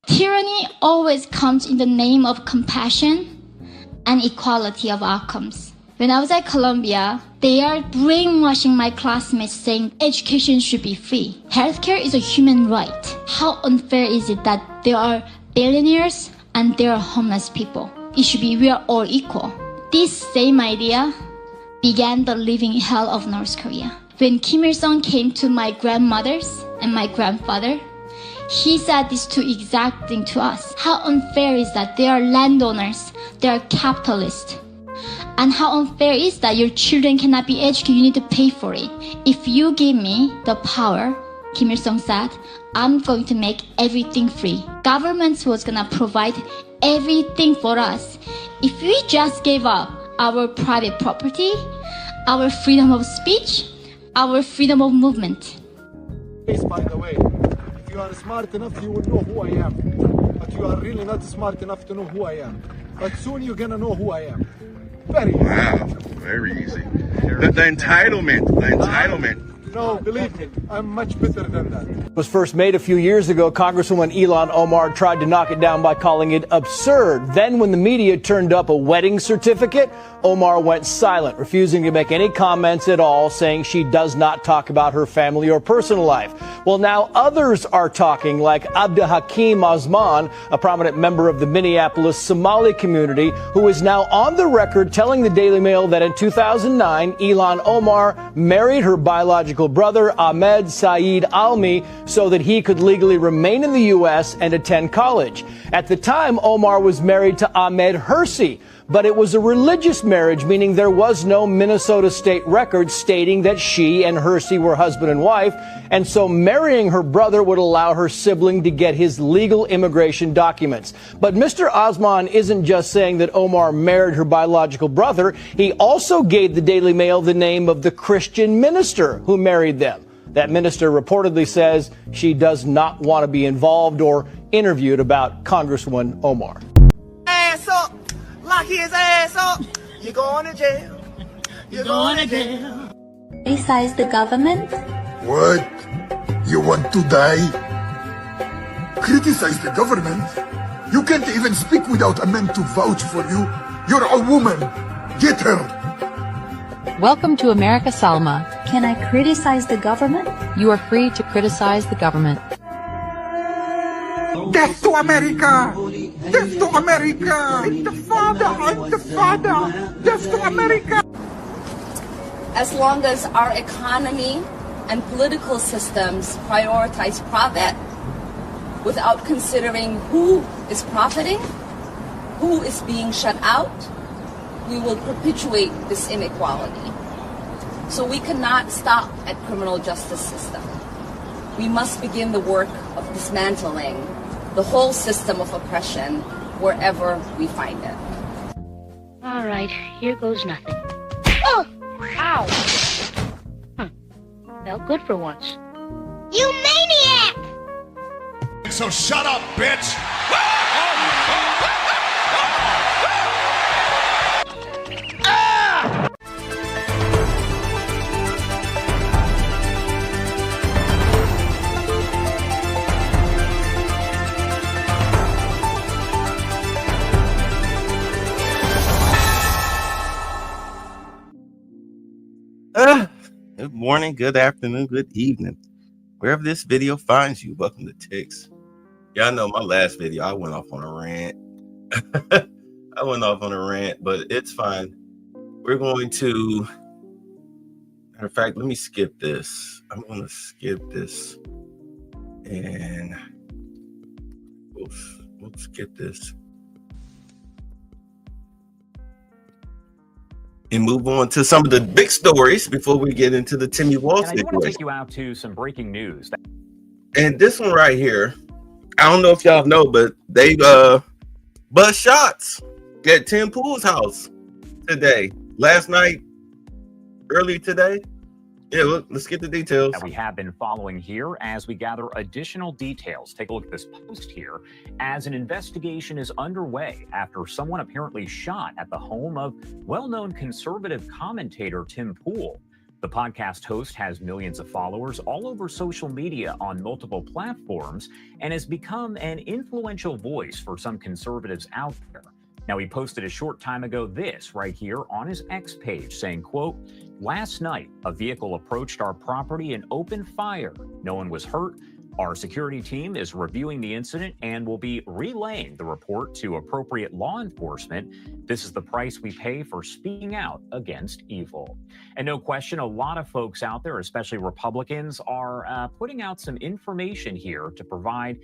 Tyranny always comes in the name of compassion and equality of outcomes. When I was at Columbia, they are brainwashing my classmates saying education should be free. Healthcare is a human right. How unfair is it that there are billionaires and there are homeless people? It should be we are all equal. This same idea began the living hell of North Korea. When Kim Il-sung came to my grandmothers and my grandfather, he said this to exact thing to us. How unfair is that they are landowners, they are capitalists. And how unfair is that your children cannot be educated, you need to pay for it. If you give me the power, Kim Il-sung said, I'm going to make everything free. Government was gonna provide everything for us. If we just gave up our private property, our freedom of speech, our freedom of movement. By the way, if you are smart enough, you will know who I am. But you are really not smart enough to know who I am. But soon you're gonna know who I am. Very easy. Wow, very easy. The entitlement. No, believe me, I'm much better than that. Was first made a few years ago. Congresswoman Ilhan Omar tried to knock it down by calling it absurd. Then when the media turned up a wedding certificate, Omar went silent, refusing to make any comments at all, saying she does not talk about her family or personal life. Well, now others are talking, like Abdul Hakim Osman, a prominent member of the Minneapolis Somali community, who is now on the record telling the Daily Mail that in 2009, Ilhan Omar married her biological brother Ahmed Saeed Almi so that he could legally remain in the U.S. and attend college. At the time, Omar was married to Ahmed Hersey, but it was a religious marriage, meaning there was no Minnesota state record stating that she and Hersey were husband and wife, and so marrying her brother would allow her sibling to get his legal immigration documents. But Mr. Osman isn't just saying that Omar married her biological brother. He also gave the Daily Mail the name of the Christian minister who married them. That minister reportedly says she does not want to be involved or interviewed about Congresswoman Omar. Ass up! Lock his ass up! You're going to jail. You're going to jail. Criticize the government? What? You want to die? Criticize the government? You can't even speak without a man to vouch for you. You're a woman. Get her. Welcome to America, Salma. Can I criticize the government? You are free to criticize the government. Death to America! Death to America! Intifada! Intifada! Death to America! As long as our economy and political systems prioritize profit without considering who is profiting, who is being shut out, we will perpetuate this inequality. So we cannot stop at criminal justice system. We must begin the work of dismantling the whole system of oppression wherever we find it. All right, here goes nothing. Oh! Ow! Felt good for once. You maniac! So shut up, bitch! Good morning, good afternoon, good evening. Wherever this video finds you, welcome to Tix. Y'all know my last video, I went off on a rant. But it's fine. We're going to, matter of fact, let me skip this. I'm going to skip this. And we'll skip this. And move on to some of the big stories before we get into the Timmy Wall situation. I want to take you out to some breaking news. And this one right here, I don't know if y'all know, but they bust shots at Tim Pool's house today, last night, early today. Yeah, let's get the details. That we have been following here as we gather additional details. Take a look at this post here as an investigation is underway after someone apparently shot at the home of well-known conservative commentator Tim Pool. The podcast host has millions of followers all over social media on multiple platforms and has become an influential voice for some conservatives out there. Now, he posted a short time ago this right here on his X page saying, quote, "Last night, a vehicle approached our property and opened fire. No one was hurt. Our security team is reviewing the incident and will be relaying the report to appropriate law enforcement. This is the price we pay for speaking out against evil." And no question, a lot of folks out there, especially Republicans, are putting out some information here to provide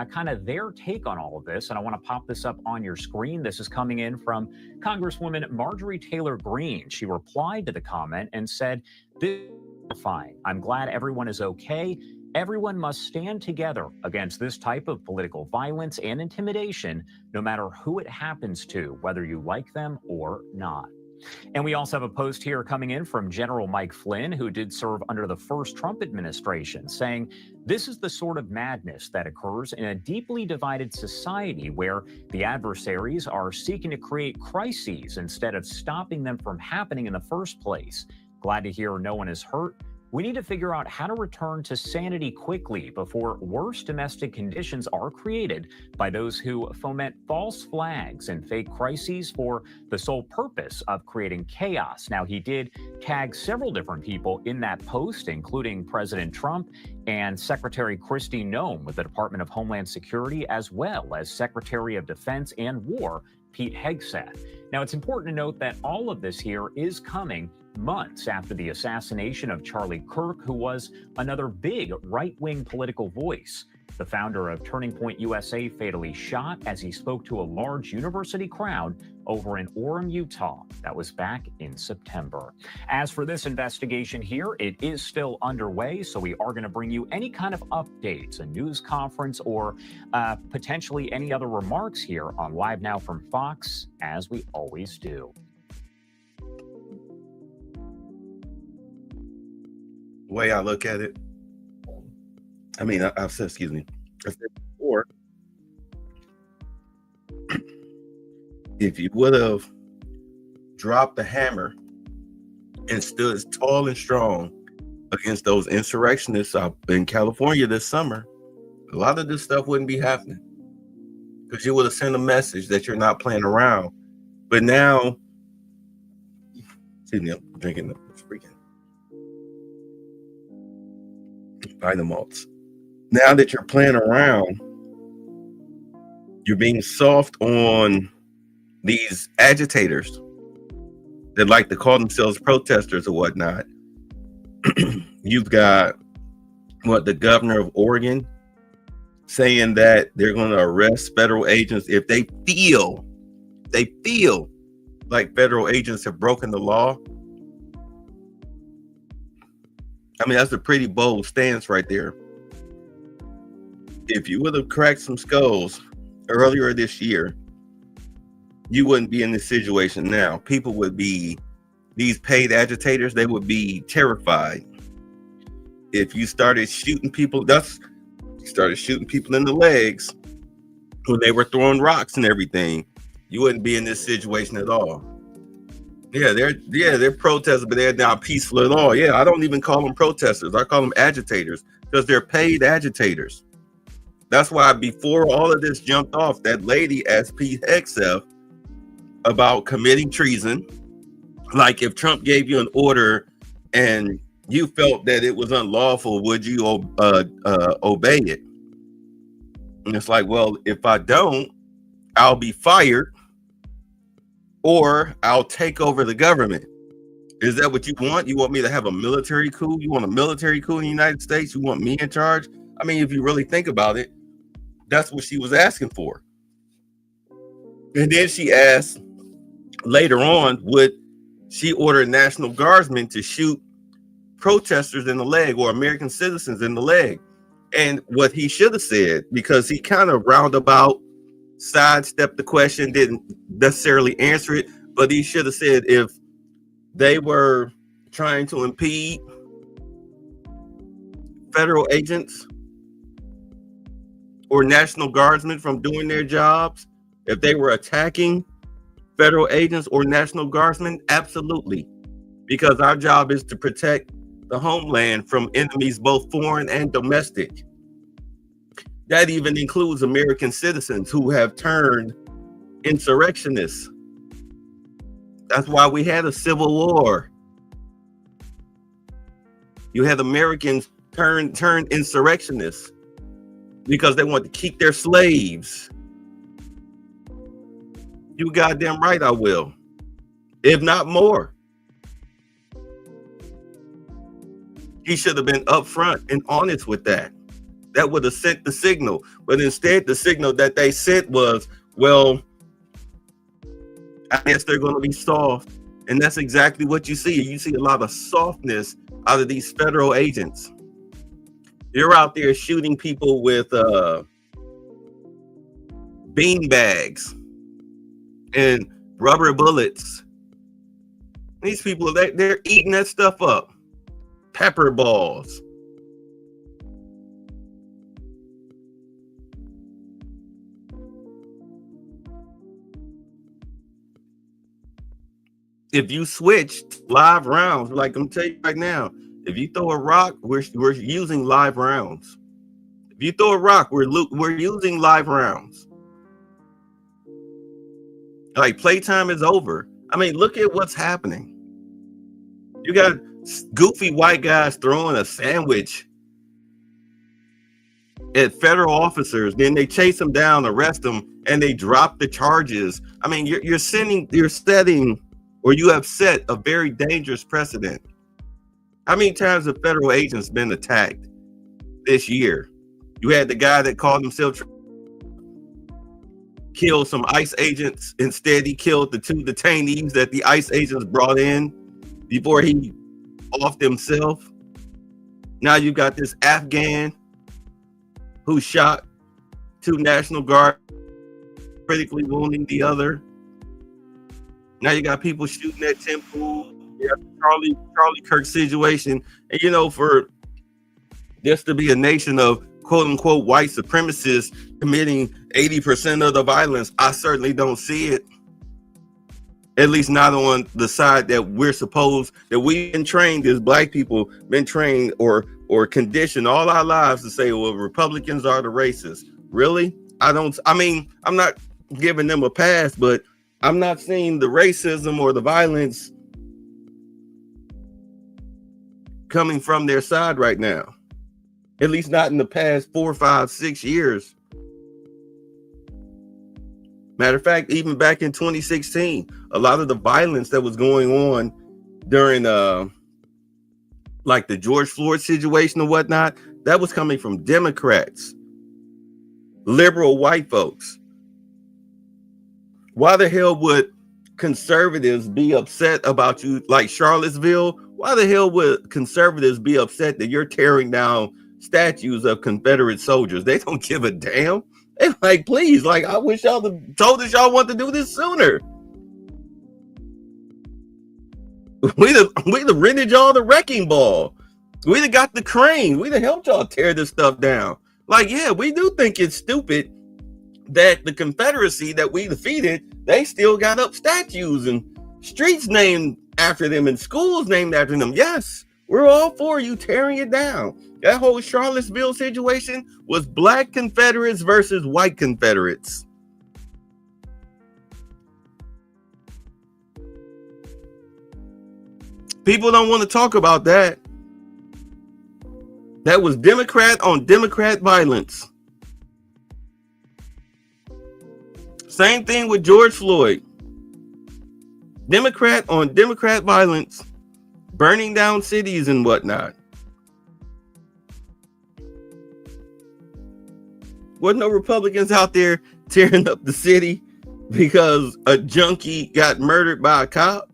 kind of their take on all of this. And I want to pop this up on your screen. This is coming in from Congresswoman Marjorie Taylor Greene. She replied to the comment and said, "This is fine. I'm glad everyone is okay. Everyone must stand together against this type of political violence and intimidation, no matter who it happens to, whether you like them or not." And we also have a post here coming in from General Mike Flynn, who did serve under the first Trump administration, saying, "This is the sort of madness that occurs in a deeply divided society where the adversaries are seeking to create crises instead of stopping them from happening in the first place. Glad to hear no one is hurt. We need to figure out how to return to sanity quickly before worse domestic conditions are created by those who foment false flags and fake crises for the sole purpose of creating chaos." Now, he did tag several different people in that post, including President Trump and Secretary Kristi Noem with the Department of Homeland Security, as well as Secretary of Defense and War, Pete Hegseth. Now, it's important to note that all of this here is coming months after the assassination of Charlie Kirk, who was another big right-wing political voice. The founder of Turning Point USA fatally shot as he spoke to a large university crowd over in Orem, Utah. That was back in September. As for this investigation here, it is still underway, so we are going to bring you any kind of updates, a news conference, or potentially any other remarks here on Live Now from Fox, as we always do. The way I look at it, I mean, I've said, excuse me, I said before, if you would have dropped the hammer and stood tall and strong against those insurrectionists out in California this summer, a lot of this stuff wouldn't be happening, because you would have sent a message that you're not playing around. But now, excuse me, I'm drinking the freaking Vitamalts. Now that you're playing around, you're being soft on these agitators that like to call themselves protesters or whatnot. You've got the governor of Oregon saying that they're going to arrest federal agents if they feel like federal agents have broken the law. I mean, that's a pretty bold stance right there. If you would have cracked some skulls earlier this year, you wouldn't be in this situation now. People would be, these paid agitators, they would be terrified. If you started shooting people, you started shooting people in the legs when they were throwing rocks and everything, you wouldn't be in this situation at all. They're protesters, but they're not peaceful at all. I don't even call them protesters. I call them agitators, because they're paid agitators. That's why before all of this jumped off, that lady asked Pete Hegseth about committing treason. Like, if Trump gave you an order and you felt that it was unlawful, would you obey it? And it's like, well, if I don't, I'll be fired, or I'll take over the government. Is that what you want? You want me to have a military coup? You want a military coup in the United States? You want me in charge? I mean, if you really think about it, that's what she was asking for. And then she asked later on, would she order National Guardsmen to shoot protesters in the leg or American citizens in the leg? And what he should have said, because he kind of roundabout sidestepped the question, didn't necessarily answer it, but he should have said, if they were trying to impede federal agents or National Guardsmen from doing their jobs, if they were attacking federal agents or National Guardsmen, absolutely. because our job is to protect the homeland from enemies, both foreign and domestic. That even includes American citizens who have turned insurrectionists. That's why we had a civil war. You had Americans turn insurrectionists because they want to keep their slaves. You goddamn right I will, if not more. He should have been upfront and honest with that. That would have sent the signal. But instead, the signal that they sent was, well, I guess they're going to be soft. And that's exactly what you see. You see a lot of softness out of these federal agents. They're out there shooting people with bean bags and rubber bullets. These people, they're eating that stuff up. Pepper balls. If you switch live rounds, like I'm telling you right now, if you throw a rock, we're using live rounds. If you throw a rock, we're using live rounds. Like, playtime is over. I mean, look at what's happening. You got goofy white guys throwing a sandwich at federal officers, then they chase them down, arrest them, and they drop the charges. I mean, you're setting, or you have set a very dangerous precedent. How many times have federal agents been attacked this year? You had the guy that called himself killed some ICE agents. Instead, he killed the 2 detainees that the ICE agents brought in before he offed himself. Now you got this Afghan who shot 2 National Guard, critically wounding the other. Now you got people shooting at Tampon. You have the Charlie Kirk situation. And you know, for this to be a nation of quote unquote white supremacists committing 80% of the violence, I certainly don't see it. At least not on the side that we've been trained as black people, been trained or conditioned all our lives to say, well, Republicans are the racists. Really? I'm not giving them a pass, but I'm not seeing the racism or the violence coming from their side right now. At least not in the past 4, 5, 6 years. Matter of fact, even back in 2016, a lot of the violence that was going on during like the George Floyd situation or whatnot, that was coming from Democrats, liberal white folks. Why the hell would conservatives be upset about you, like Charlottesville? Why the hell would conservatives be upset that you're tearing down statues of Confederate soldiers? They don't give a damn. They're like, please, like, I wish y'all told us y'all want to do this sooner. We'd have rented y'all the wrecking ball. We'd have got the crane. We'd have helped y'all tear this stuff down. Like, yeah, we do think it's stupid that the Confederacy that we defeated, they still got up statues and streets named after them and schools named after them. Yes, we're all for you tearing it down. That whole Charlottesville situation was black Confederates versus white Confederates. People don't want to talk about that. That was Democrat on Democrat violence. Same thing with George Floyd. Democrat on Democrat violence, burning down cities and whatnot. Wasn't no Republicans out there tearing up the city because a junkie got murdered by a cop?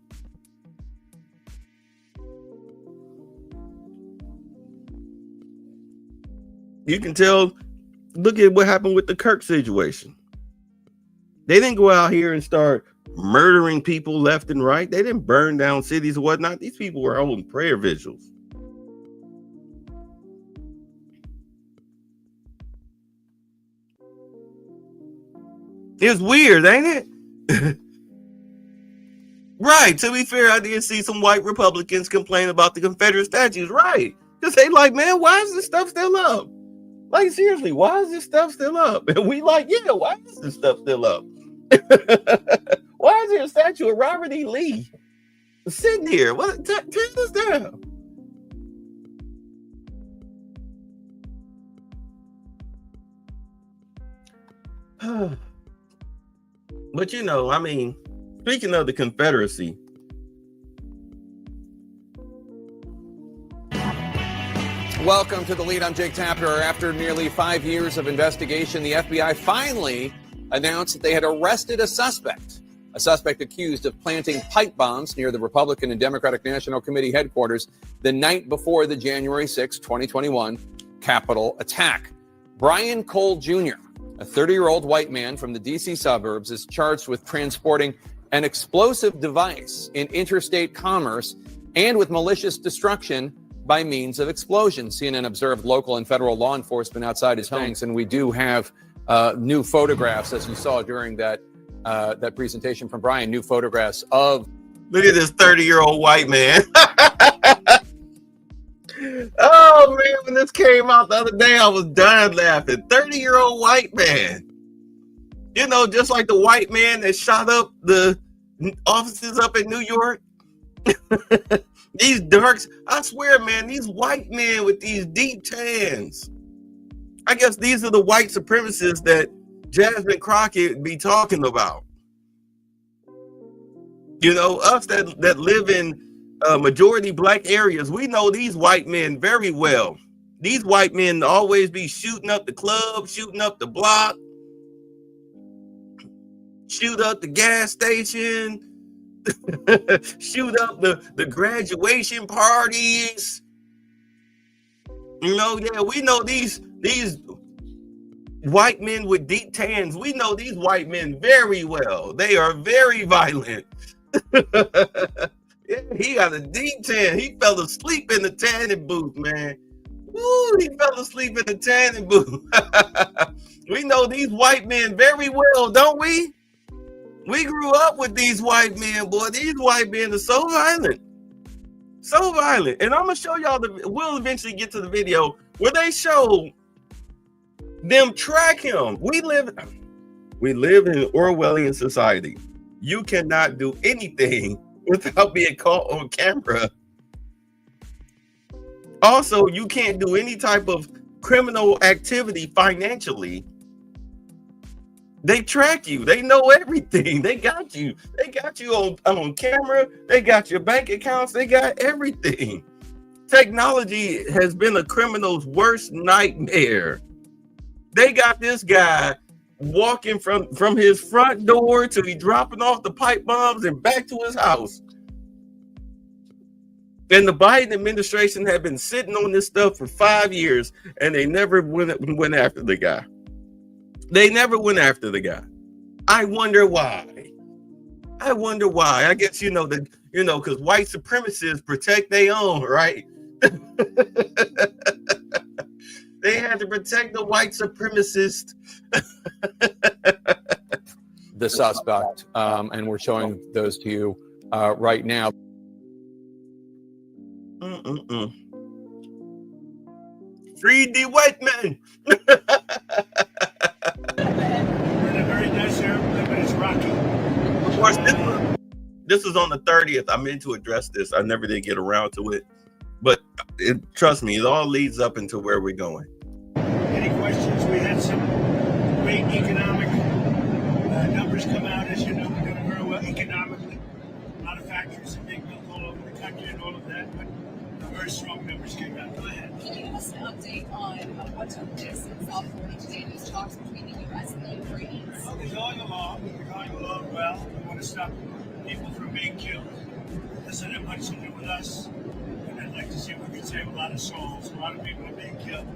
You can tell, look at what happened with the Kirk situation. They didn't go out here and start murdering people left and right. They didn't burn down cities and whatnot. These people were holding prayer vigils. It's weird, ain't it? Right. To be fair, I did see some white Republicans complain about the Confederate statues. Right. Because they like, man, why is this stuff still up? Like, seriously, why is this stuff still up? And we like, yeah, why is this stuff still up? Why is there a statue of Robert E. Lee sitting here? What? Turn this down. But you know, I mean, speaking of the Confederacy, welcome to The Lead. I'm Jake Tapper. After nearly 5 years of investigation, the FBI finally announced that they had arrested a suspect accused of planting pipe bombs near the Republican and Democratic National Committee headquarters the night before the January 6, 2021 Capitol attack. Brian Cole Jr., a 30-year-old white man from the D.C. suburbs, is charged with transporting an explosive device in interstate commerce and with malicious destruction by means of explosion. CNN observed local and federal law enforcement outside his home, and we do have new photographs, as you saw during that presentation from Brian, new photographs of... Look at this 30-year-old white man. Oh, man, when this came out the other day, I was dying laughing. 30-year-old white man. You know, just like the white man that shot up the offices up in New York. These darks, I swear, man, these white men with these deep tans. I guess these are the white supremacists that Jasmine Crockett be talking about. You know, us that live in majority black areas, we know these white men very well. These white men always be shooting up the club, shooting up the block, shoot up the gas station, shoot up the graduation parties. You know, yeah, we know these white men with deep tans. We know these white men very well. They are very violent. Yeah, he got a deep tan. He fell asleep in the tanning booth, man. Woo, he fell asleep in the tanning booth. We know these white men very well, don't we? We grew up with these white men, boy. These white men are so violent. So violent. And I'm going to show y'all, we'll eventually get to the video where they show them track him. We live in an Orwellian society. You cannot do anything without being caught on camera. Also, you can't do any type of criminal activity financially. They track you. They know everything. They got you. They got you on camera. They got your bank accounts. They got everything. Technology has been a criminal's worst nightmare. They got this guy walking from his front door to he dropping off the pipe bombs and back to his house. And the Biden administration had been sitting on this stuff for 5 years, and they never went after the guy. They never went after the guy. I wonder why. I guess, because white supremacists protect their own, right? They had to protect the white supremacist. The suspect, and we're showing those to you right now. Free the white man. Very nice airplane, but it's rocky. Of course, this was on the 30th. I meant to address this. I never did get around to it. But trust me, it all leads up into where we're going. Any questions? We had some great economic numbers come out. As you know, we're doing very well economically. A lot of factories are being built all over the country and all of that, but very strong numbers came out. Go ahead. Can you give us an update on what took place in South Florida today, these talks between the U.S. and the Ukrainians? Well, they're going along. They're going along well. We want to stop people from being killed. It doesn't have much to do with us. And I'd like to see if we can save a lot of souls. A lot of people are being killed.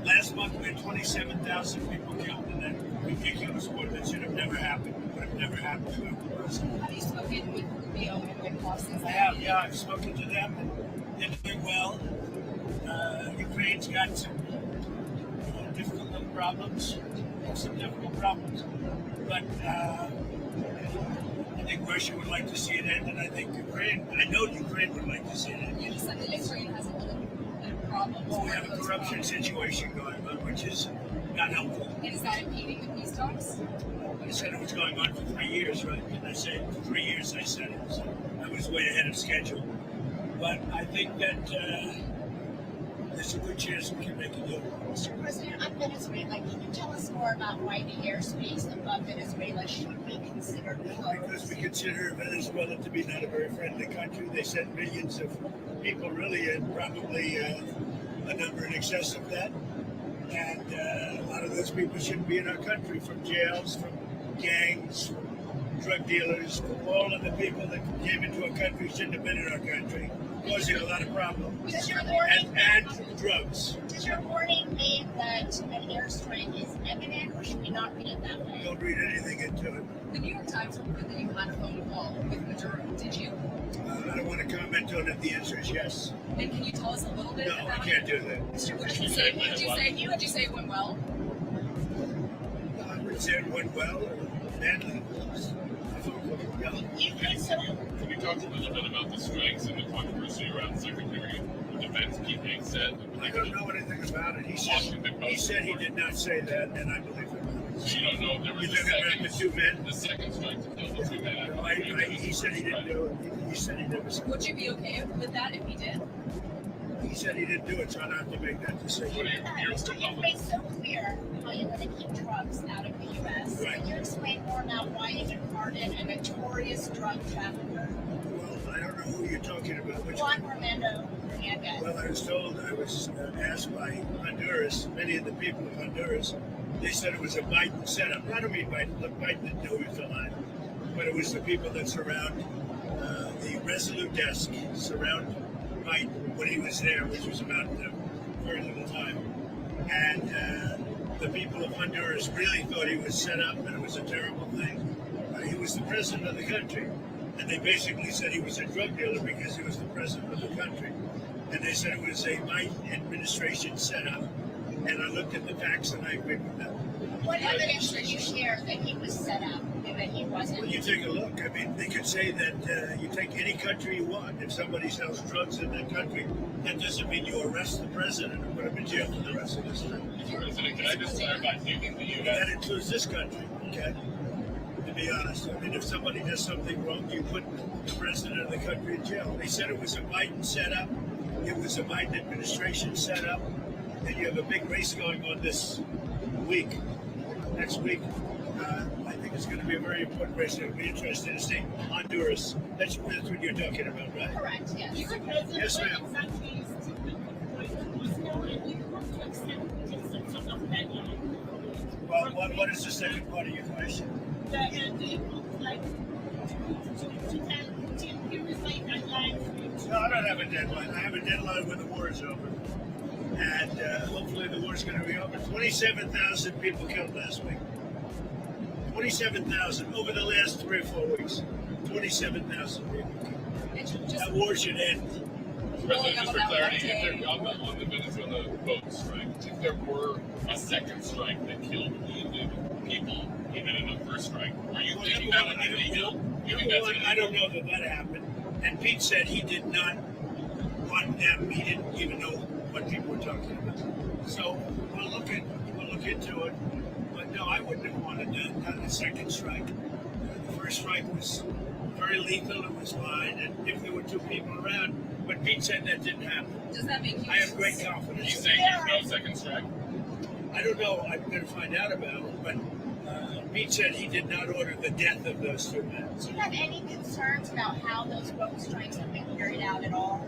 Last month, we had 27,000 people killed in that ridiculous war that should have never happened. Would have never happened to every person. Have you spoken with Rubio and Whitehall since I have, yeah. I've spoken to them, and they're doing well. Ukraine's got some difficult little problems. But I think Russia would like to see it end, and I think I know Ukraine would like to see it end. You just said that Ukraine has a little bit of problems. Well, we have a corruption situation going on, which is not helpful. And is that impeding the peace talks? I said it was going on for 3 years, right? And I said, for 3 years I said it. So I was way ahead of schedule. But I think that there's a good chance we can make a deal. Mr. President, on Venezuela, can you tell us more about why the airspace above Venezuela should be considered closed? Because we consider Venezuela to be not a very friendly country. They sent millions of people, really, and probably a number in excess of that. And a lot of those people shouldn't be in our country, from jails, from gangs, from drug dealers, from all of the people that came into our country shouldn't have been in our country, causing a lot of problems. Does your warning, and drugs. Does your warning mean that an airstrike is imminent, or should we not read it that way? Don't read anything into it. The New York Times reported that you had a phone call with Maduro. Did you? I don't want to comment on it. The answer is yes. And can you tell us a little bit No, about I can't do that. Would you say it went well? I would say it went well or badly. You could so. Can you talk a little bit about the strikes and the controversy around Secretary of Defense Keith Haig said? I don't know anything about it. He said he did not say that, and I believe it. So you don't know if there was You talking about the two men? the second strike to kill the two men? He said he didn't do it. He said he never said it. Would you be okay with that if he did? He said he didn't do it, so I don't have to make that decision. Mr. You've made so clear how you want to keep drugs out of the U.S. Right. Can you explain more about why you can pardon a notorious drug trafficker? Well, I don't know who you're talking about. Which Juan Romando Hernandez. Well, I was told, I was asked by Honduras, many of the people of Honduras, they said it was a Biden setup. I don't mean Biden. Look, Biden didn't know he was alive. But it was the people that surround the Resolute desk, surround Biden when he was there, which was about very little time. And the people of Honduras really thought he was set up and it was a terrible thing. He was the president of the country. And they basically said he was a drug dealer because he was the president of the country. And they said it was a Biden administration setup. And I looked at the facts and I agree with that. What evidence did you share that he was set up and that he wasn't? Well, you take a look. I mean, they could say that you take any country you want. If somebody sells drugs in that country, that doesn't mean you arrest the president and put him in jail for the rest of his life. President, can I just clarify, do you think the U.S. That includes this country, okay? To be honest, I mean, if somebody does something wrong, you put the president of the country in jail. They said it was a Biden setup. It was a Biden administration setup. And you have a big race going on this week, next week. I think it's going to be a very important race. It'll be interesting to see Honduras. That's what you're talking about, right? Correct, yes. Yes, ma'am. Well, what is the second part of your question? No, I don't have a deadline. I have a deadline when the war is over. And hopefully the war is going to be over. 27,000 people killed last week. 27,000 over the last 3 or 4 weeks. 27,000 people killed. That war should end. President, just for clarity, if there, on the Venezuela boat strike, if there were a second strike that killed wounded people, even in the first strike, are you thinking that would be illegal? I don't know that that happened. And Pete said he did not want them. He didn't even know what people were talking about. So we'll look into it. But no, I wouldn't have wanted done a second strike. The first strike was very lethal. It was fine, and if there were 2 people around. But Pete said that didn't happen. Does that make you? I have great confidence. You saying there's no second strike? I don't know. I'm going to find out about it. But Pete said he did not order the death of those 2 men. Do you have any concerns about how those boat strikes have been carried out at all?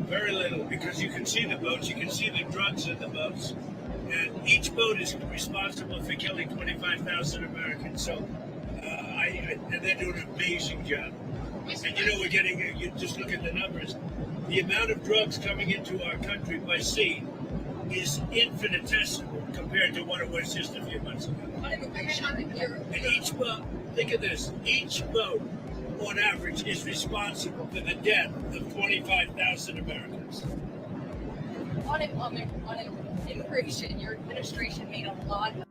Very little, because you can see the boats, you can see the drugs in the boats, and each boat is responsible for killing 25,000 Americans. So, and they're doing an amazing job. And you know, we're getting, you just look at the numbers. The amount of drugs coming into our country by sea is infinitesimal compared to what it was just a few months ago. And each boat, think of this, each boat on average is responsible for the death of 25,000 Americans. On immigration, your administration made a lot of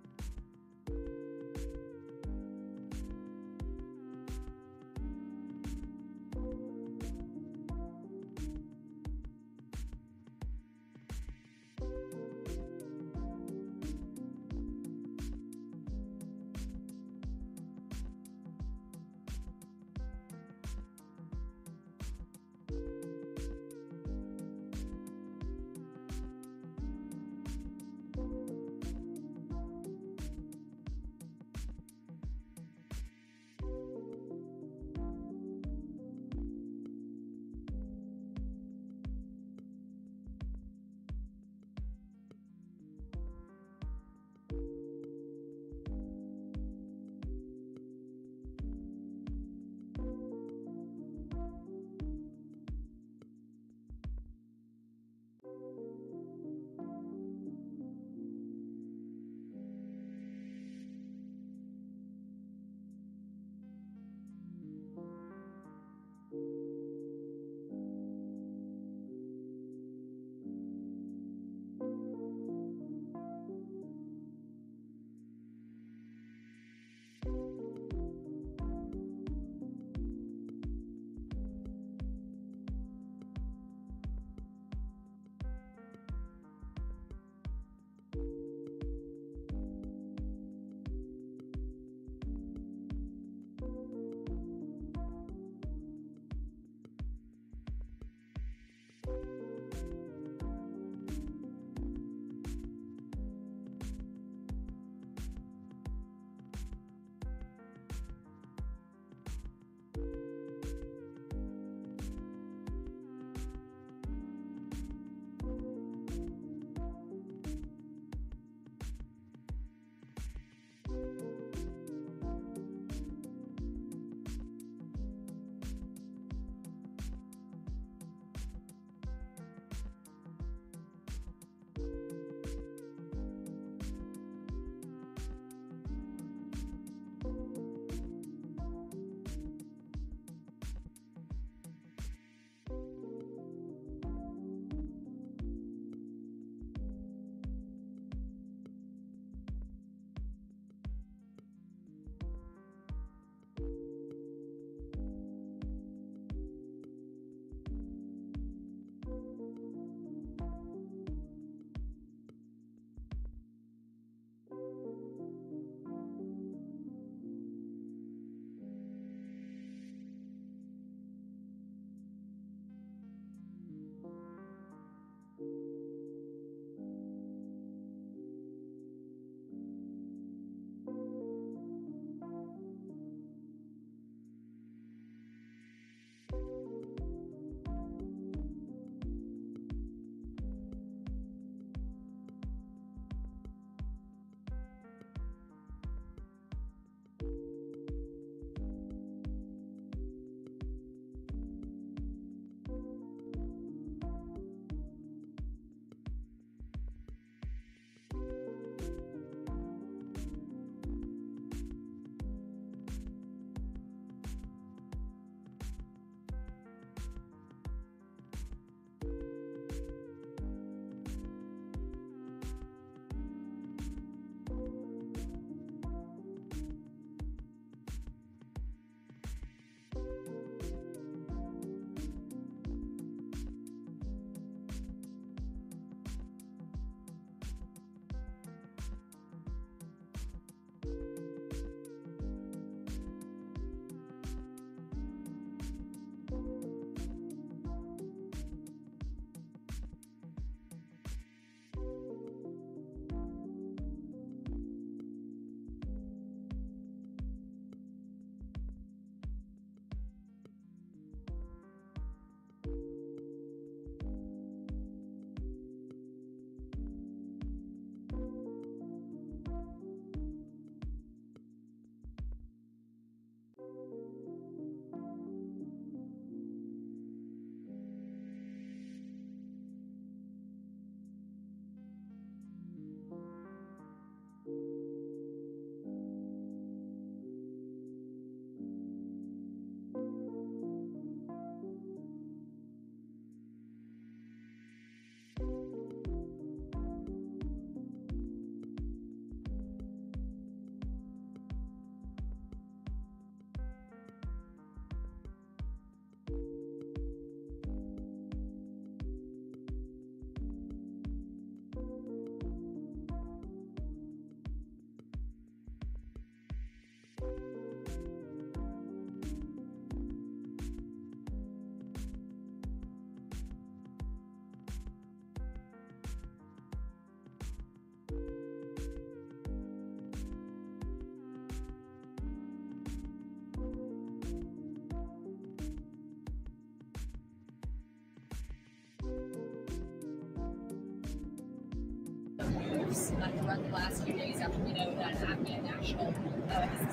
moves throughout the last few days after we know that Afghan national.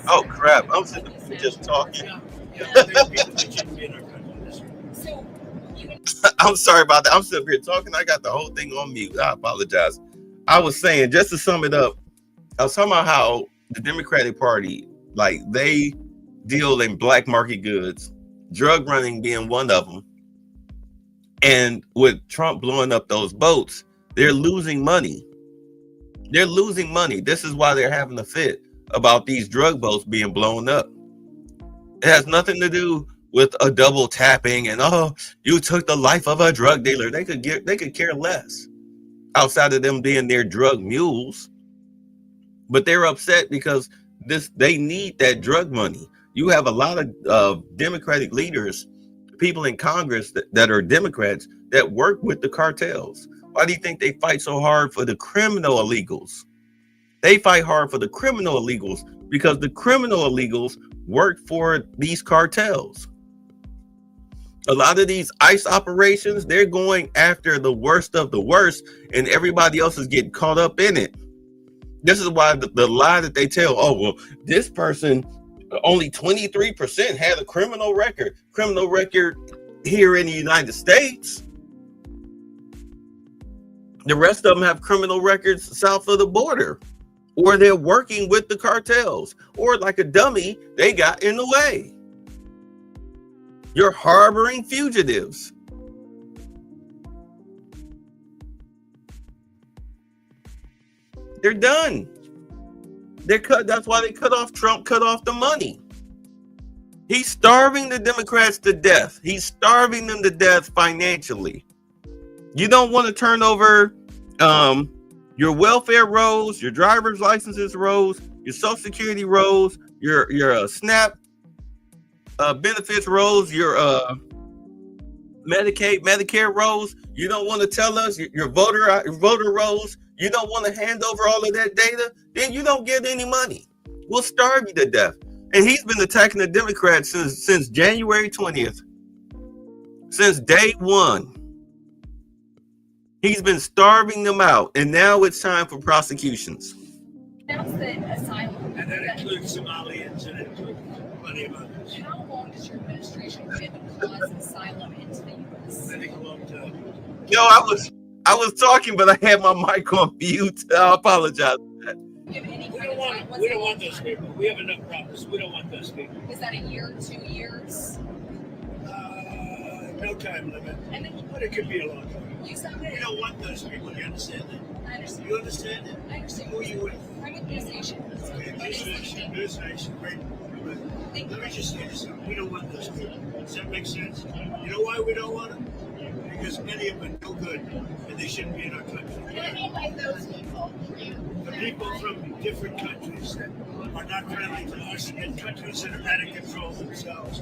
Oh crap! I'm sitting here just talking. So I'm sorry about that. I'm sitting here talking. I got the whole thing on mute. I apologize. I was saying, just to sum it up, I was talking about how the Democratic Party, like, they deal in black market goods, drug running being one of them. And with Trump blowing up those boats, they're losing money. They're losing money. This is why they're having a fit about these drug boats being blown up. It has nothing to do with a double tapping and, oh, you took the life of a drug dealer. They could care less outside of them being their drug mules. But they're upset because they need that drug money. You have a lot of Democratic leaders, people in Congress that are Democrats that work with the cartels. Why do you think they fight so hard for the criminal illegals? They fight hard for the criminal illegals because the criminal illegals work for these cartels. A lot of these ICE operations, they're going after the worst of the worst, and everybody else is getting caught up in it. This is why the lie that they tell, oh, well, this person, only 23% had a criminal record here in the United States. The rest of them have criminal records south of the border, or they're working with the cartels, or like a dummy, they got in the way. You're harboring fugitives. They're done. That's why they cut off Trump, cut off the money. He's starving the Democrats to death. He's starving them to death financially. You don't want to turn over your welfare rolls, your driver's licenses rolls, your Social Security rolls, your SNAP benefits rolls, your Medicaid, Medicare rolls. You don't want to tell us your voter rolls. You don't want to hand over all of that data, then you don't get any money. We'll starve you to death. And he's been attacking the Democrats since January 20th. Since day one. He's been starving them out. And now it's time for prosecutions. Announced that asylum. And that includes Somalians and it includes plenty of others. How long does your administration plan to cause asylum into the U.S.? I think a long time. Yo, I was talking, but I had my mic on mute. I apologize for that. We don't want those people. We have enough problems. We don't want those people. Is that a year, 2 years? No time limit. And then, but it could be a long time. You said that. We don't want those people. You understand that? I understand. You understand that? I understand. Who are you with? I'm with News Nation. News Nation. Great. Let me just say this. We don't want those people. Does that make sense? You know why we don't want them? Because many of them are no good and they shouldn't be in our country. What do you mean by those people? The people from different countries that are not friendly to us and countries that are out of control themselves.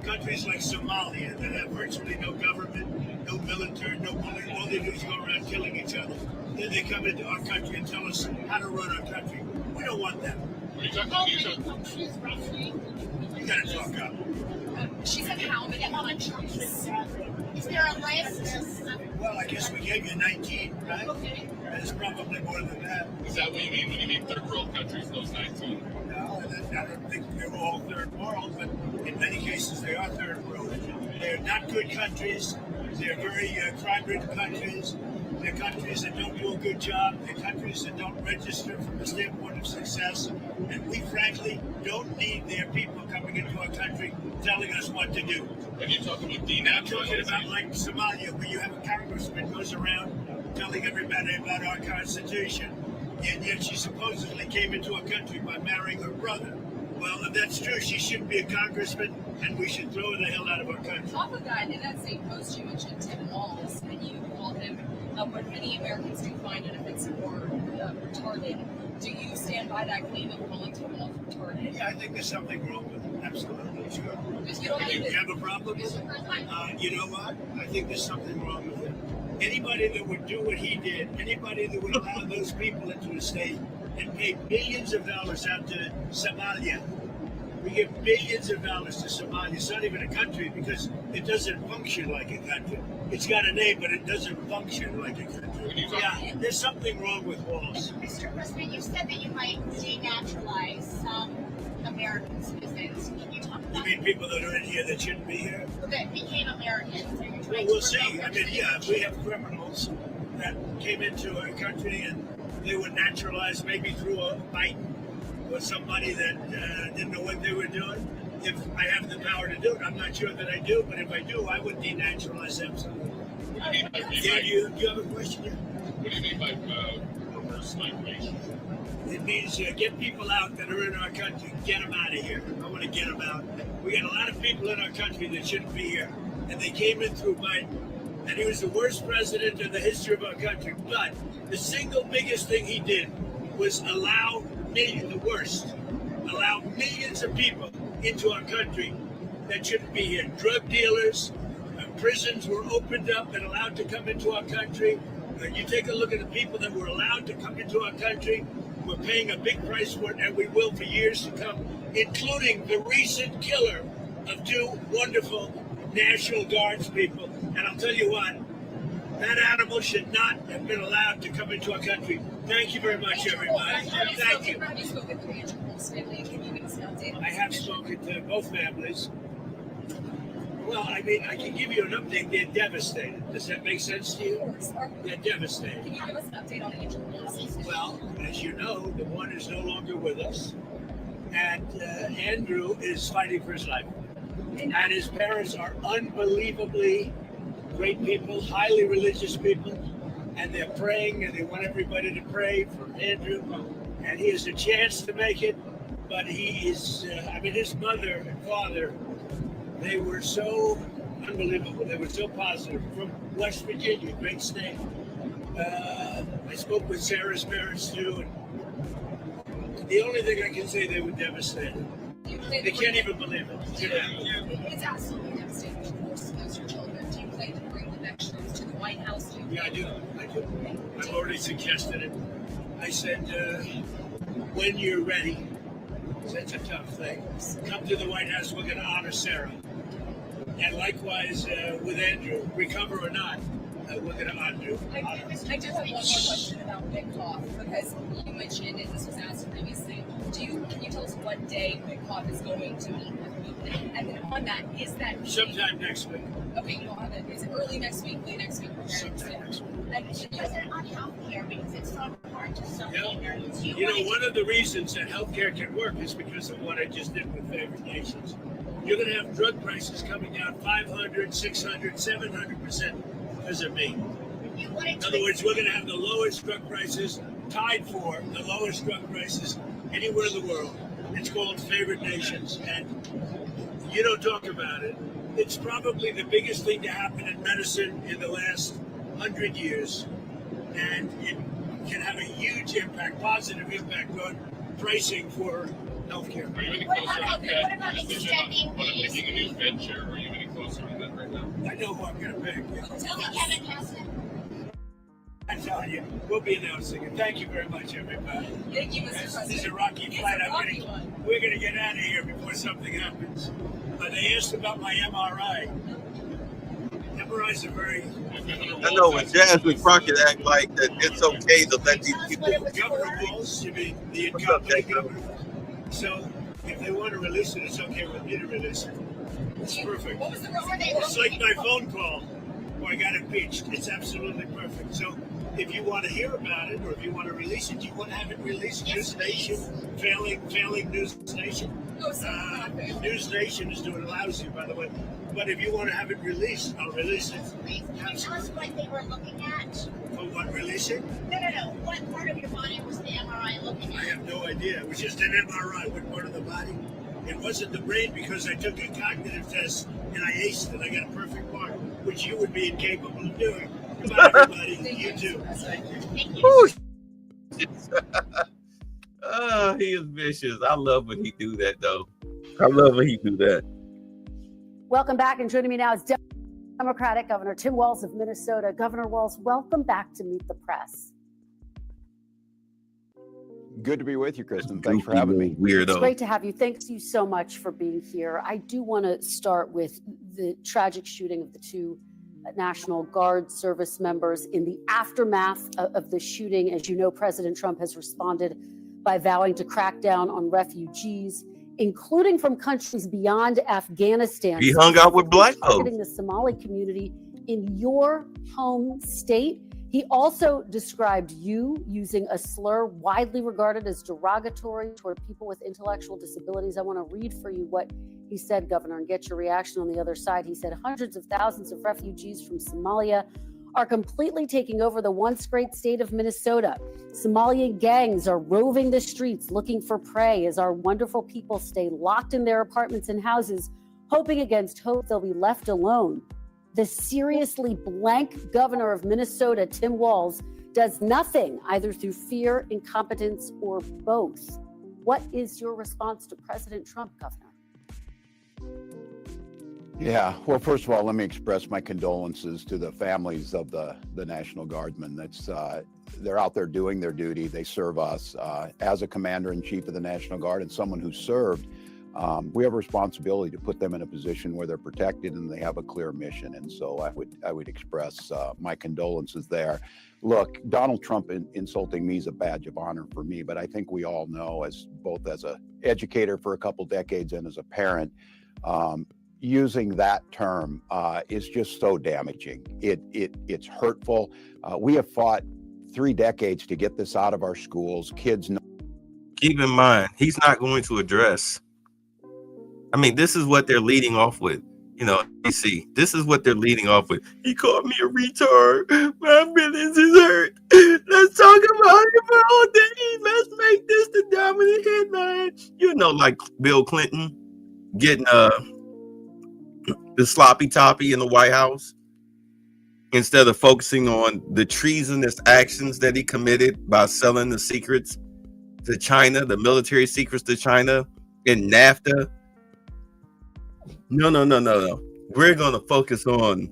Countries like Somalia that have virtually no government, no military, no police. All they do is go around killing each other. Then they come into our country and tell us how to run our country. We don't want them. How many countries roughly? You gotta talk up. She said how many countries? Is there a list? Well, I guess we gave you 19, right? Okay. There's probably more than that. Is that what you mean when you mean third world countries, those 19? No, I don't think they're all third world, but in many cases they are third world. They're not good countries. They're very crime-ridden countries. They're countries that don't do a good job. They're countries that don't register from the standpoint of success. And we, frankly, don't need their people coming into our country telling us what to do. And you're talking about I'm talking about like Somalia, where you have a congressman goes around telling everybody about our Constitution. And yet she supposedly came into our country by marrying her brother. Well, if that's true, she shouldn't be a congressman, and we should throw her the hell out of our country. Off of that, in that same post, you mentioned Tim Walz, and you called him what many Americans do find an offensive or retarded. Do you stand by that claim of calling Tim Walz retarded? Yeah, I think there's something wrong with it. Absolutely, sure. You have a problem with it? You know what? I think there's something wrong with it. Anybody that would do what he did, anybody that would allow those people into the state and pay billions of dollars out to Somalia. We give billions of dollars to Somalia. It's not even a country because it doesn't function like a country. It's got a name, but it doesn't function like a country. Yeah, there's something wrong with walls. Mr. President, you said that you might denaturalize some American citizens. Can you talk You about mean people that are in here that shouldn't be here? that became Americans? Are you Well, trying we'll to see. revoke I their mean, yeah, if we have criminals that came into our country and they were naturalized maybe through a fight with somebody that didn't know what they were doing. If I have the power to do it, I'm not sure that I do, but if I do, I would denaturalize them. Yeah, you have a question? Yeah? What do you mean by reverse migration? It means get people out that are in our country, get them out of here. I want to get them out. We got a lot of people in our country that shouldn't be here, and they came in through Biden. And he was the worst president in the history of our country. But the single biggest thing he did was allow millions of people into our country that shouldn't be here. Drug dealers, prisons were opened up and allowed to come into our country. You take a look at the people that were allowed to come into our country. We're paying a big price for it, and we will for years to come, including the recent killer of two wonderful National Guards people. And I'll tell you what, that animal should not have been allowed to come into our country. Thank you very much, everybody. Thank you. Have you spoken to Andrew Wolf's family? Can you give us an update on I have spoken to both families. Well, I mean, I can give you an update. They're devastated. Does that make sense to you? They're devastated. Can you give us an update on Andrew Wolf's? Well, as you know, the one is no longer with us. And Andrew is fighting for his life. And his parents are unbelievably great people, highly religious people. And they're praying, and they want everybody to pray for Andrew. And he has a chance to make it. But he is, his mother and father, they were so unbelievable. They were so positive. From West Virginia, great state. I spoke with Sarah's parents too. And the only thing I can say, they were devastated. They can't even believe it. It's absolutely devastating to force those your children. Do you plan to bring the next troops to the White House? Yeah, I do. I've already suggested it. I said, when you're ready, that's a tough thing. Come to the White House, we're going to honor Sarah. And likewise with Andrew, recover or not, we're going to honor you. I do have one more question about Bitcoff, because you mentioned, and this was asked previously, can you tell us what day Bitcoff is going to meet with me? And then on that, is that sometime next week? Okay, you don't have it. Is it early next week, late next week? Sometime next week. and President on healthcare because it's so hard to so many Americans. You know, one of the reasons that healthcare can work is because of what I just did with favored nations. You're going to have drug prices coming down 500, 600, 700% because of me. In other words, we're going to have the lowest drug prices, tied for the lowest drug prices anywhere in the world. It's called favored nations, and you don't talk about it. It's probably the biggest thing to happen in medicine in the last 100 years, and it can have a huge impact, positive impact on pricing for healthcare. Are you any closer on that decision on picking a new Fed chair? Are you any closer on that right now? I know who I'm going to pick. Tell me Kevin Hassan. I'm telling you, we'll be announcing it. Thank you very much, everybody. Thank you, Mr. President. This is a rocky flight. We're going to get out of here before something happens. They asked about my MRI. MRIs are very... I know when Jasmine Crockett act like that, it's okay to let these people... Governor Walz, you mean the incompetent governor? So, if they want to release it, it's okay with me to release it. It's perfect. What was the reason It's like my phone call where I got impeached. It's absolutely perfect. So, if you want to hear about it, or if you want to release it, you want to have it released. News Nation, failing News Nation. News Nation is doing lousy, by the way. But if you want to have it released, I'll release it. Can you tell us what they were looking at? For what, releasing? No. What part of your body was the MRI looking at? I have no idea. It was just an MRI. What part of the body? It wasn't the brain because I took a cognitive test and I aced it. I got a perfect mark, which you would be incapable of doing. Goodbye, everybody. You too. Thank you. He is vicious. I love when he do that, though. I love when he do that. Welcome back, and joining me now is Democratic Governor Tim Walz of Minnesota. Governor Walz, welcome back to Meet the Press. Good to be with you, Kristen. Thanks for having me. Weirdo. It's great to have you. Thanks you so much for being here. I do want to start with the tragic shooting of the two National Guard service members in the aftermath of the shooting. As you know, President Trump has responded by vowing to crack down on refugees, including from countries beyond Afghanistan. He hung out with black folks. Targeting the Somali community in your home state. He also described you using a slur widely regarded as derogatory toward people with intellectual disabilities. I want to read for you what he said, Governor, and get your reaction on the other side. He said, hundreds of thousands of refugees from Somalia are completely taking over the once great state of Minnesota. Somalian gangs are roving the streets looking for prey as our wonderful people stay locked in their apartments and houses, hoping against hope they'll be left alone. The seriously blank governor of Minnesota, Tim Walz, does nothing either through fear, incompetence, or both. What is your response to President Trump, Governor? Yeah, well, first of all, let me express my condolences to the families of the National Guardsmen. They're out there doing their duty. They serve us. As a commander-in-chief of the National Guard and someone who served, we have a responsibility to put them in a position where they're protected and they have a clear mission. And so I would express my condolences there. Look, Donald Trump insulting me is a badge of honor for me, but I think we all know, as both as an educator for a couple decades and as a parent, using that term is just so damaging. It's hurtful. We have fought 3 decades to get this out of our schools. Kids know. Keep in mind, he's not going to address. I mean, this is what they're leading off with. You know, you see, this is what they're leading off with. He called me a retard. My feelings is hurt. Let's talk about it all day. Let's make this the dominant headline. You know, like Bill Clinton getting the sloppy toppy in the White House instead of focusing on the treasonous actions that he committed by selling the secrets to China, the military secrets to China in NAFTA. No. We're going to focus on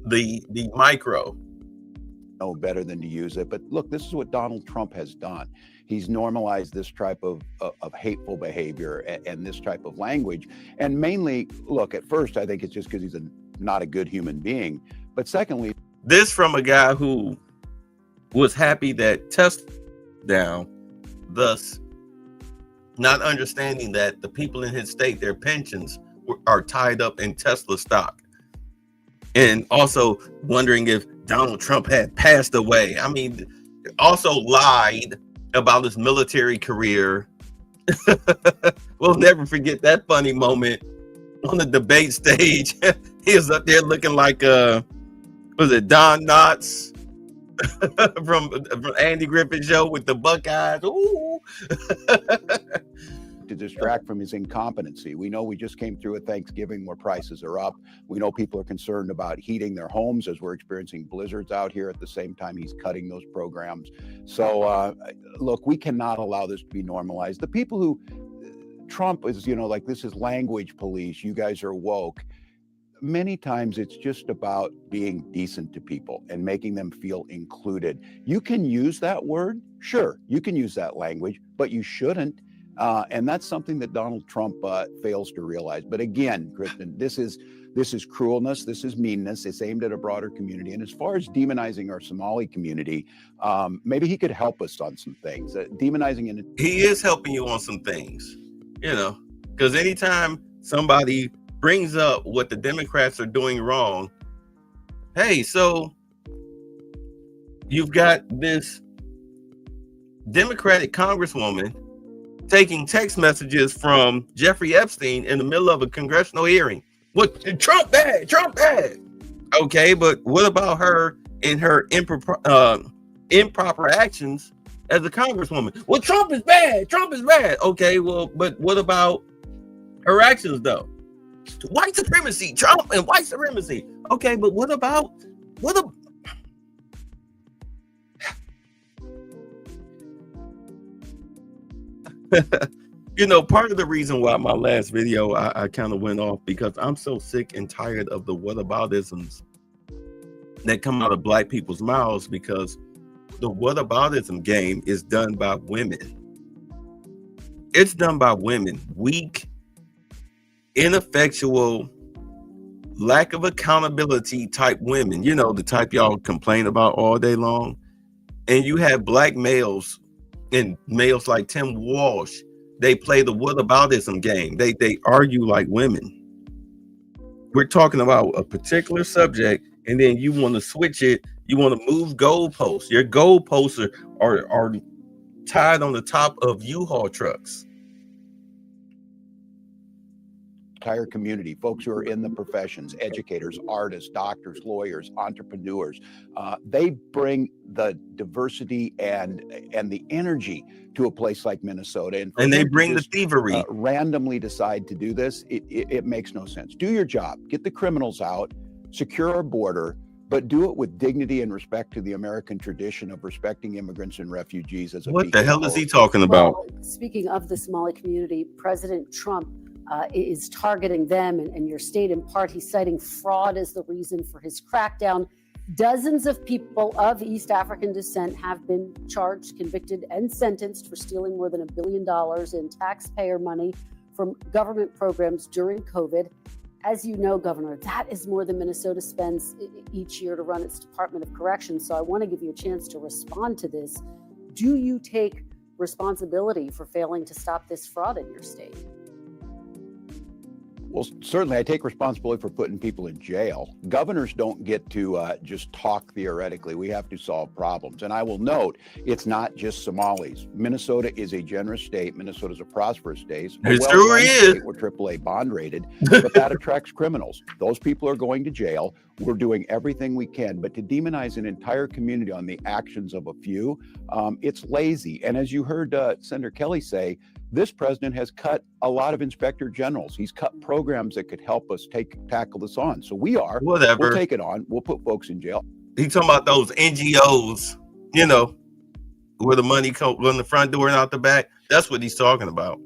the micro. Know better than to use it. But look, this is what Donald Trump has done. He's normalized this type of hateful behavior and this type of language. And mainly, look, at first, I think it's just because he's not a good human being. But secondly, this from a guy who was happy that Tesla down, thus not understanding that the people in his state, their pensions are tied up in Tesla stock. And also wondering if Donald Trump had passed away. I mean, also lied about his military career. We'll never forget that funny moment on the debate stage. He was up there looking like was it Don Knotts from Andy Griffith show with the Buckeyes? Ooh. To distract from his incompetency. We know we just came through a Thanksgiving where prices are up. We know people are concerned about heating their homes as we're experiencing blizzards out here at the same time he's cutting those programs. So look, we cannot allow this to be normalized. The people who Trump is, like this is language police. You guys are woke. Many times it's just about being decent to people and making them feel included. You can use that word. Sure, you can use that language, but you shouldn't. And that's something that Donald Trump fails to realize. But again, Kristen, this is cruelness. This is meanness. It's aimed at a broader community. And as far as demonizing our Somali community, maybe he could help us on some things. Demonizing it. He is helping you on some things, because anytime somebody brings up what the Democrats are doing wrong, hey, so you've got this Democratic congresswoman taking text messages from Jeffrey Epstein in the middle of a congressional hearing. What? Trump bad. Okay, but what about her in her improper actions as a congresswoman? Well, Trump is bad. Okay, well, but what about her actions though? White supremacy, Trump and white supremacy. Okay, but what about part of the reason why my last video I kind of went off, because I'm so sick and tired of the whataboutisms that come out of black people's mouths, because the whataboutism game is done by women. It's done by women, weak, ineffectual lack of accountability type women, you know, the type y'all complain about all day long. And you have black males and males like Tim Walsh. They play the whataboutism game. They argue like women. We're talking about a particular subject, and then you want to switch it. You want to move goalposts. Your goalposts are tied on the top of U-Haul trucks. Entire community, folks who are in the professions, educators, artists, doctors, lawyers, entrepreneurs. They bring the diversity and the energy to a place like Minnesota. And they bring the thievery. Randomly decide to do this, it makes no sense. Do your job. Get the criminals out. Secure our border. But do it with dignity and respect to the American tradition of respecting immigrants and refugees as a What the hell is he talking about? Well, speaking of the Somali community, President Trump is targeting them and your state in part. He's citing fraud as the reason for his crackdown. Dozens of people of East African descent have been charged, convicted, and sentenced for stealing more than $1 billion in taxpayer money from government programs during COVID. As you know, Governor, that is more than Minnesota spends each year to run its Department of Corrections. So I want to give you a chance to respond to this. Do you take responsibility for failing to stop this fraud in your state? Well, certainly I take responsibility for putting people in jail. Governors don't get to just talk theoretically. We have to solve problems. And I will note, it's not just Somalis. Minnesota is a generous state. Minnesota is a prosperous state. It sure is. We're AAA bond rated, but that attracts criminals. Those people are going to jail. We're doing everything we can, but to demonize an entire community on the actions of a few, it's lazy. And as you heard Senator Kelly say, this president has cut a lot of inspector generals. He's cut programs that could help us tackle this on. So we'll take it on. We'll put folks in jail. He's talking about those NGOs, you know, where the money comes from the front door and out the back. That's what he's talking about.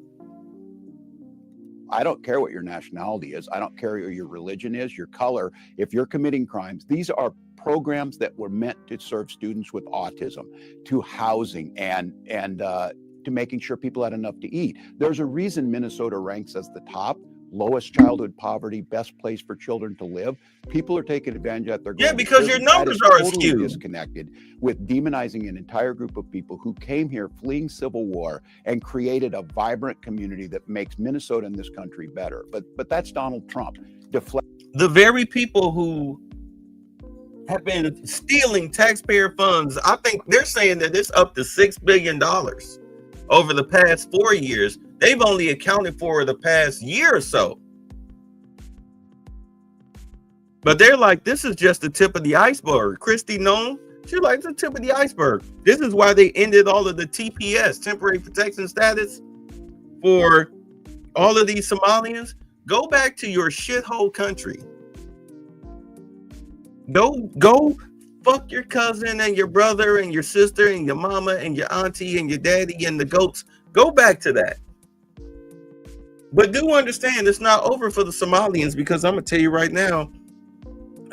I don't care what your nationality is. I don't care what your religion is, your color. If you're committing crimes, these are programs that were meant to serve students with autism, to housing, and to making sure people had enough to eat. There's a reason Minnesota ranks as the top, lowest childhood poverty, best place for children to live. People are taking advantage of that. Yeah, because your numbers are skewed. Disconnected with demonizing an entire group of people who came here fleeing civil war and created a vibrant community that makes Minnesota and this country better. But that's Donald Trump. The very people who have been stealing taxpayer funds, I think they're saying that it's up to $6 billion over the past 4 years. They've only accounted for the past year or so. But they're like, this is just the tip of the iceberg. Christy Nome, she's like, the tip of the iceberg. This is why they ended all of the TPS, temporary protection status, for all of these Somalians. Go back to your shithole country. Go fuck your cousin and your brother and your sister and your mama and your auntie and your daddy and the goats. Go back to that. But do understand it's not over for the Somalians, because I'm going to tell you right now,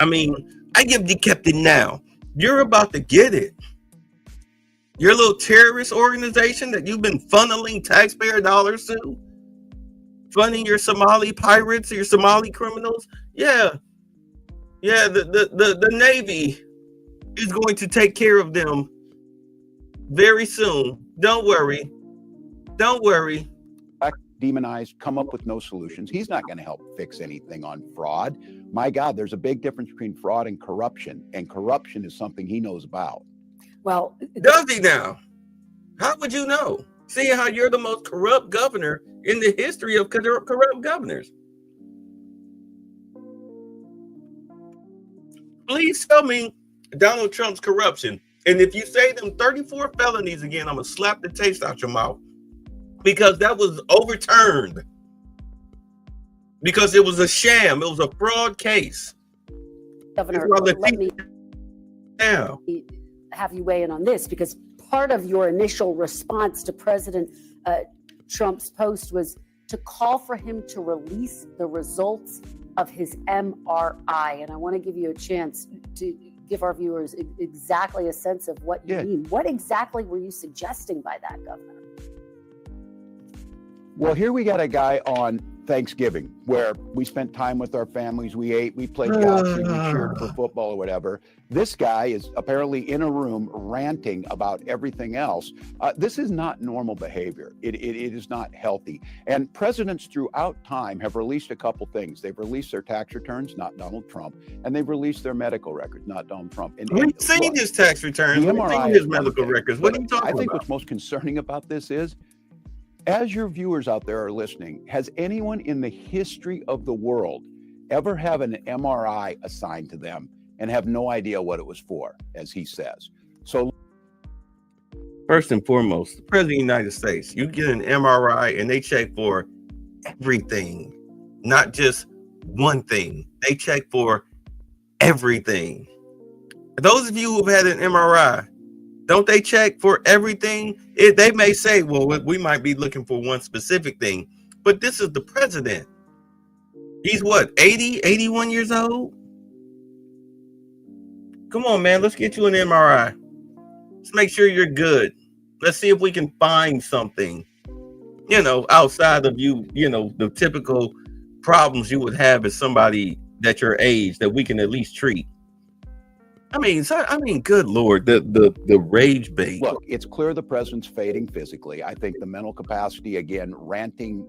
I mean, I give the captain now. You're about to get it. Your little terrorist organization that you've been funneling taxpayer dollars to, funding your Somali pirates, your Somali criminals. Yeah, the Navy is going to take care of them very soon. Don't worry. Demonized, come up with no solutions. He's not going to help fix anything on fraud. My God, there's a big difference between fraud and corruption is something he knows about. Well, does he now? How would you know? Seeing how you're the most corrupt governor in the history of corrupt governors. Please tell me Donald Trump's corruption. And if you say them 34 felonies again, I'm going to slap the taste out your mouth. Because that was overturned. Because it was a sham. It was a fraud case. Governor, let me have you weigh in on this, because part of your initial response to President Trump's post was to call for him to release the results of his MRI. And I want to give you a chance to give our viewers exactly a sense of what you mean. What exactly were you suggesting by that, Governor? Well, here we got a guy on Thanksgiving, where we spent time with our families, we ate, we played Yahtzee, we cheered for football or whatever. This guy is apparently in a room ranting about everything else. This is not normal behavior. It is not healthy. And presidents throughout time have released a couple things. They've released their tax returns, not Donald Trump, and they've released their medical records, not Donald Trump. And We've seen his tax returns. We've seen his medical records. What are you talking about? I think what's most concerning about this is, as your viewers out there are listening, has anyone in the history of the world ever have an MRI assigned to them and have no idea what it was for, as he says? So, first and foremost, the President of the United States, you get an MRI and they check for everything, not just one thing. They check for everything. Those of you who've had an MRI, don't they check for everything? They may say, well, we might be looking for one specific thing, but this is the president. He's what, 80, 81 years old? Come on, man, let's get you an MRI. Let's make sure you're good. Let's see if we can find something, outside of the typical problems you would have as somebody that your age that we can at least treat. I mean, good Lord, the rage bait. Look, it's clear the president's fading physically. I think the mental capacity, again, ranting,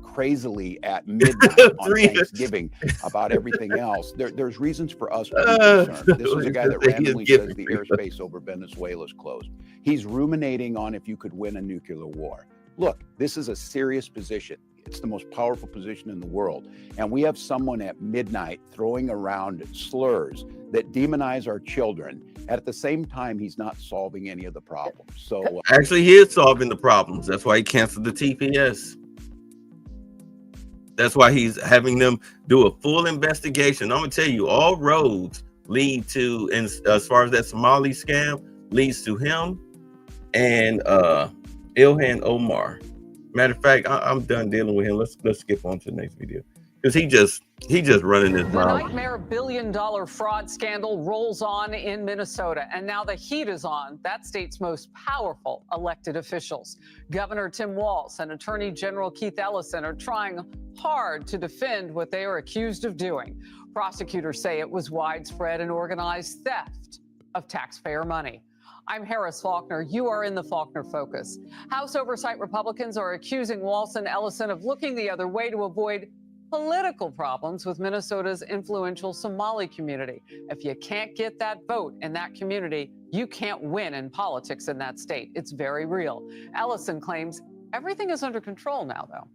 crazily at midnight on Thanksgiving about everything else. There's reasons for us to be concerned. This is a guy that randomly says the airspace over Venezuela is closed. He's ruminating on if you could win a nuclear war. Look, this is a serious position. It's the most powerful position in the world. And we have someone at midnight throwing around slurs that demonize our children. At the same time, he's not solving any of the problems. So actually, he is solving the problems. That's why he canceled the TPS. That's why he's having them do a full investigation. I'm going to tell you, all roads lead to, and as far as that Somali scam, leads to him and Ilhan Omar. Matter of fact, I'm done dealing with him. Let's skip on to the next video, because he just running his mouth. The nightmare billion-dollar fraud scandal rolls on in Minnesota, and now the heat is on that state's most powerful elected officials. Governor Tim Walz and Attorney General Keith Ellison are trying hard to defend what they are accused of doing. Prosecutors say it was widespread and organized theft of taxpayer money. I'm Harris Faulkner. You are in the Faulkner Focus. House Oversight Republicans are accusing Walz and Ellison of looking the other way to avoid political problems with Minnesota's influential Somali community. If you can't get that vote in that community, you can't win in politics in that state. It's very real. Ellison claims everything is under control now, though.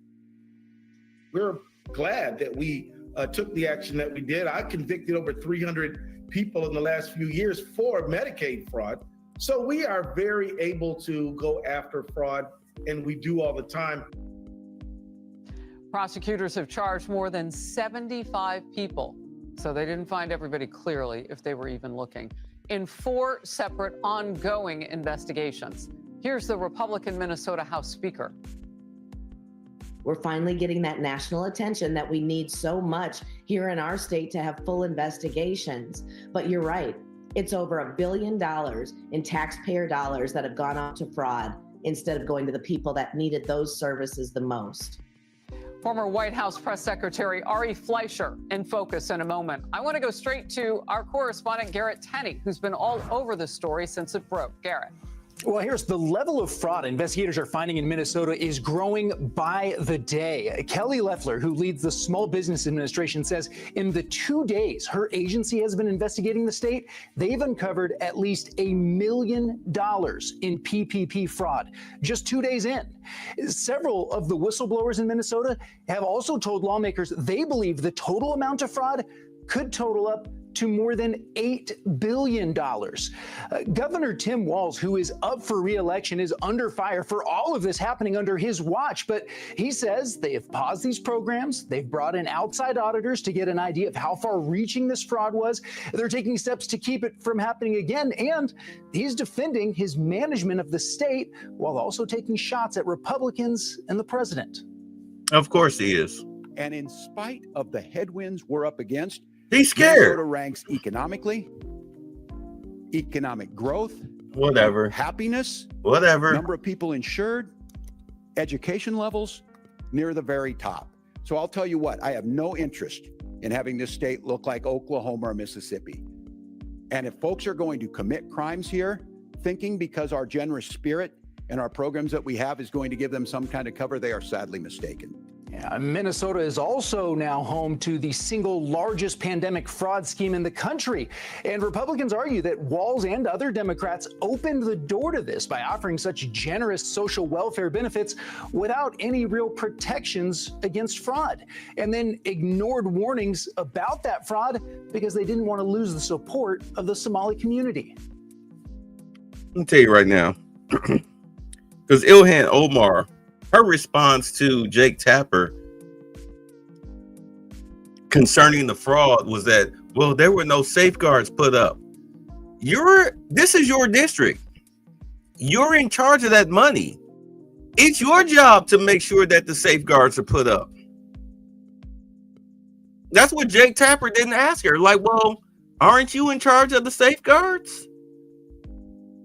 We're glad that we took the action that we did. I convicted over 300 people in the last few years for Medicaid fraud. So we are very able to go after fraud, and we do all the time. Prosecutors have charged more than 75 people, so they didn't find everybody clearly if they were even looking, in 4 separate ongoing investigations. Here's the Republican Minnesota House Speaker. We're finally getting that national attention that we need so much here in our state to have full investigations. But you're right. It's over $1 billion in taxpayer dollars that have gone out to fraud instead of going to the people that needed those services the most. Former White House Press Secretary Ari Fleischer in focus in a moment. I want to go straight to our correspondent Garrett Tenney, who's been all over the story since it broke. Garrett. Well, here's the level of fraud investigators are finding in Minnesota is growing by the day. Kelly Loeffler, who leads the Small Business Administration, says in the 2 days her agency has been investigating the state, they've uncovered at least $1 million in PPP fraud just 2 days in. Several of the whistleblowers in Minnesota have also told lawmakers they believe the total amount of fraud could total up to more than $8 billion. Governor Tim Walz, who is up for re-election, is under fire for all of this happening under his watch. But he says they have paused these programs. They've brought in outside auditors to get an idea of how far-reaching this fraud was. They're taking steps to keep it from happening again. And he's defending his management of the state while also taking shots at Republicans and the president. Of course he is. And in spite of the headwinds we're up against, he's scared. Minnesota ranks economically, economic growth, whatever, happiness, whatever, number of people insured, education levels, near the very top. So I'll tell you what, I have no interest in having this state look like Oklahoma or Mississippi. And if folks are going to commit crimes here, thinking because our generous spirit and our programs that we have is going to give them some kind of cover, they are sadly mistaken. Yeah, Minnesota is also now home to the single largest pandemic fraud scheme in the country. And Republicans argue that Walz and other Democrats opened the door to this by offering such generous social welfare benefits without any real protections against fraud, and then ignored warnings about that fraud because they didn't want to lose the support of the Somali community. Let me tell you right now, because Ilhan Omar, her response to Jake Tapper concerning the fraud was that, well, there were no safeguards put up. This is your district. You're in charge of that money. It's your job to make sure that the safeguards are put up. That's what Jake Tapper didn't ask her. Like, well, aren't you in charge of the safeguards?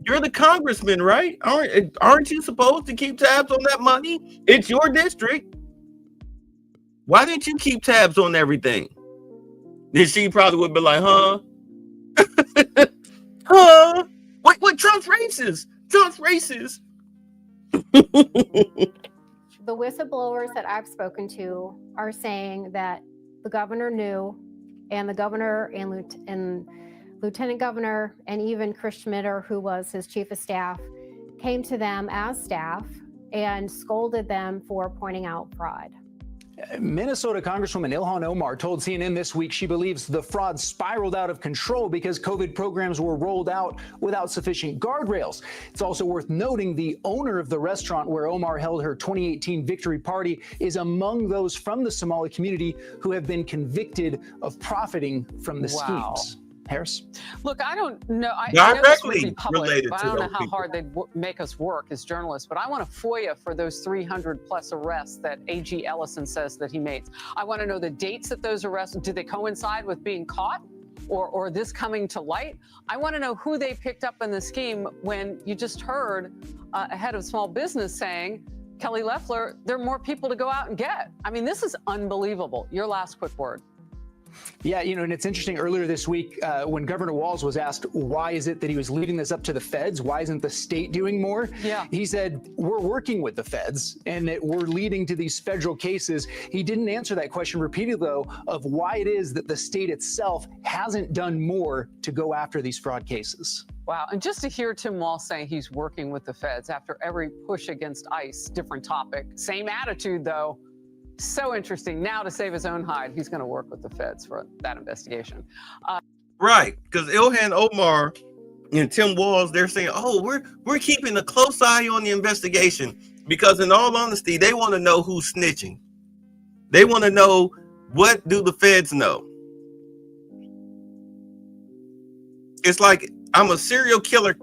You're the congressman, right? Aren't you supposed to keep tabs on that money? It's your district. Why didn't you keep tabs on everything? Then she probably would be like, huh? Huh? What? Trump's racist. Trump's racist. The whistleblowers that I've spoken to are saying that the governor knew, and the governor and Lieutenant Governor and even Chris Schmitter, who was his chief of staff, came to them as staff and scolded them for pointing out fraud. Minnesota Congresswoman Ilhan Omar told CNN this week she believes the fraud spiraled out of control because COVID programs were rolled out without sufficient guardrails. It's also worth noting the owner of the restaurant where Omar held her 2018 victory party is among those from the Somali community who have been convicted of profiting from the schemes. Harris? Look, I don't know. I Directly know this would be public, related but to I don't know those how people. hard they'd make us work as journalists. But I want to FOIA for those 300 plus arrests that AG Ellison says that he made. I want to know the dates that those arrests, did they coincide with being caught or this coming to light? I want to know who they picked up in the scheme when you just heard a head of small business saying, Kelly Loeffler, there are more people to go out and get. I mean, this is unbelievable. Your last quick word. Yeah, and it's interesting. Earlier this week, when Governor Walz was asked why is it that he was leaving this up to the feds, why isn't the state doing more? Yeah. He said, we're working with the feds and that we're leading to these federal cases. He didn't answer that question repeatedly, though, of why it is that the state itself hasn't done more to go after these fraud cases. Wow. And just to hear Tim Walz saying he's working with the feds after every push against ICE, different topic, same attitude, though. So interesting. Now, to save his own hide, he's going to work with the feds for that investigation. Right, because Ilhan Omar and Tim Walz, they're saying, "Oh, we're keeping a close eye on the investigation," because, in all honesty, they want to know who's snitching. They want to know, what do the feds know? It's like I'm a serial killer.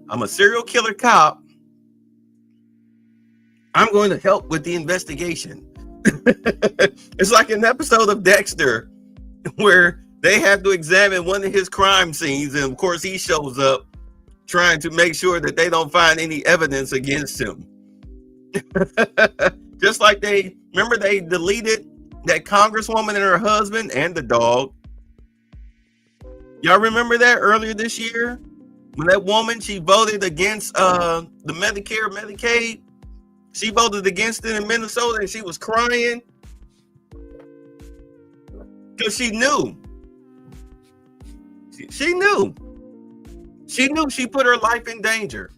I'm a serial killer cop. I'm going to help with the investigation. It's like an episode of Dexter where they have to examine one of his crime scenes. And of course, he shows up trying to make sure that they don't find any evidence against him. Just like they deleted that congresswoman and her husband and the dog. Y'all remember that earlier this year? When that woman, she voted against the Medicare, Medicaid. She voted against it in Minnesota and she was crying because she knew. She knew. She knew she put her life in danger.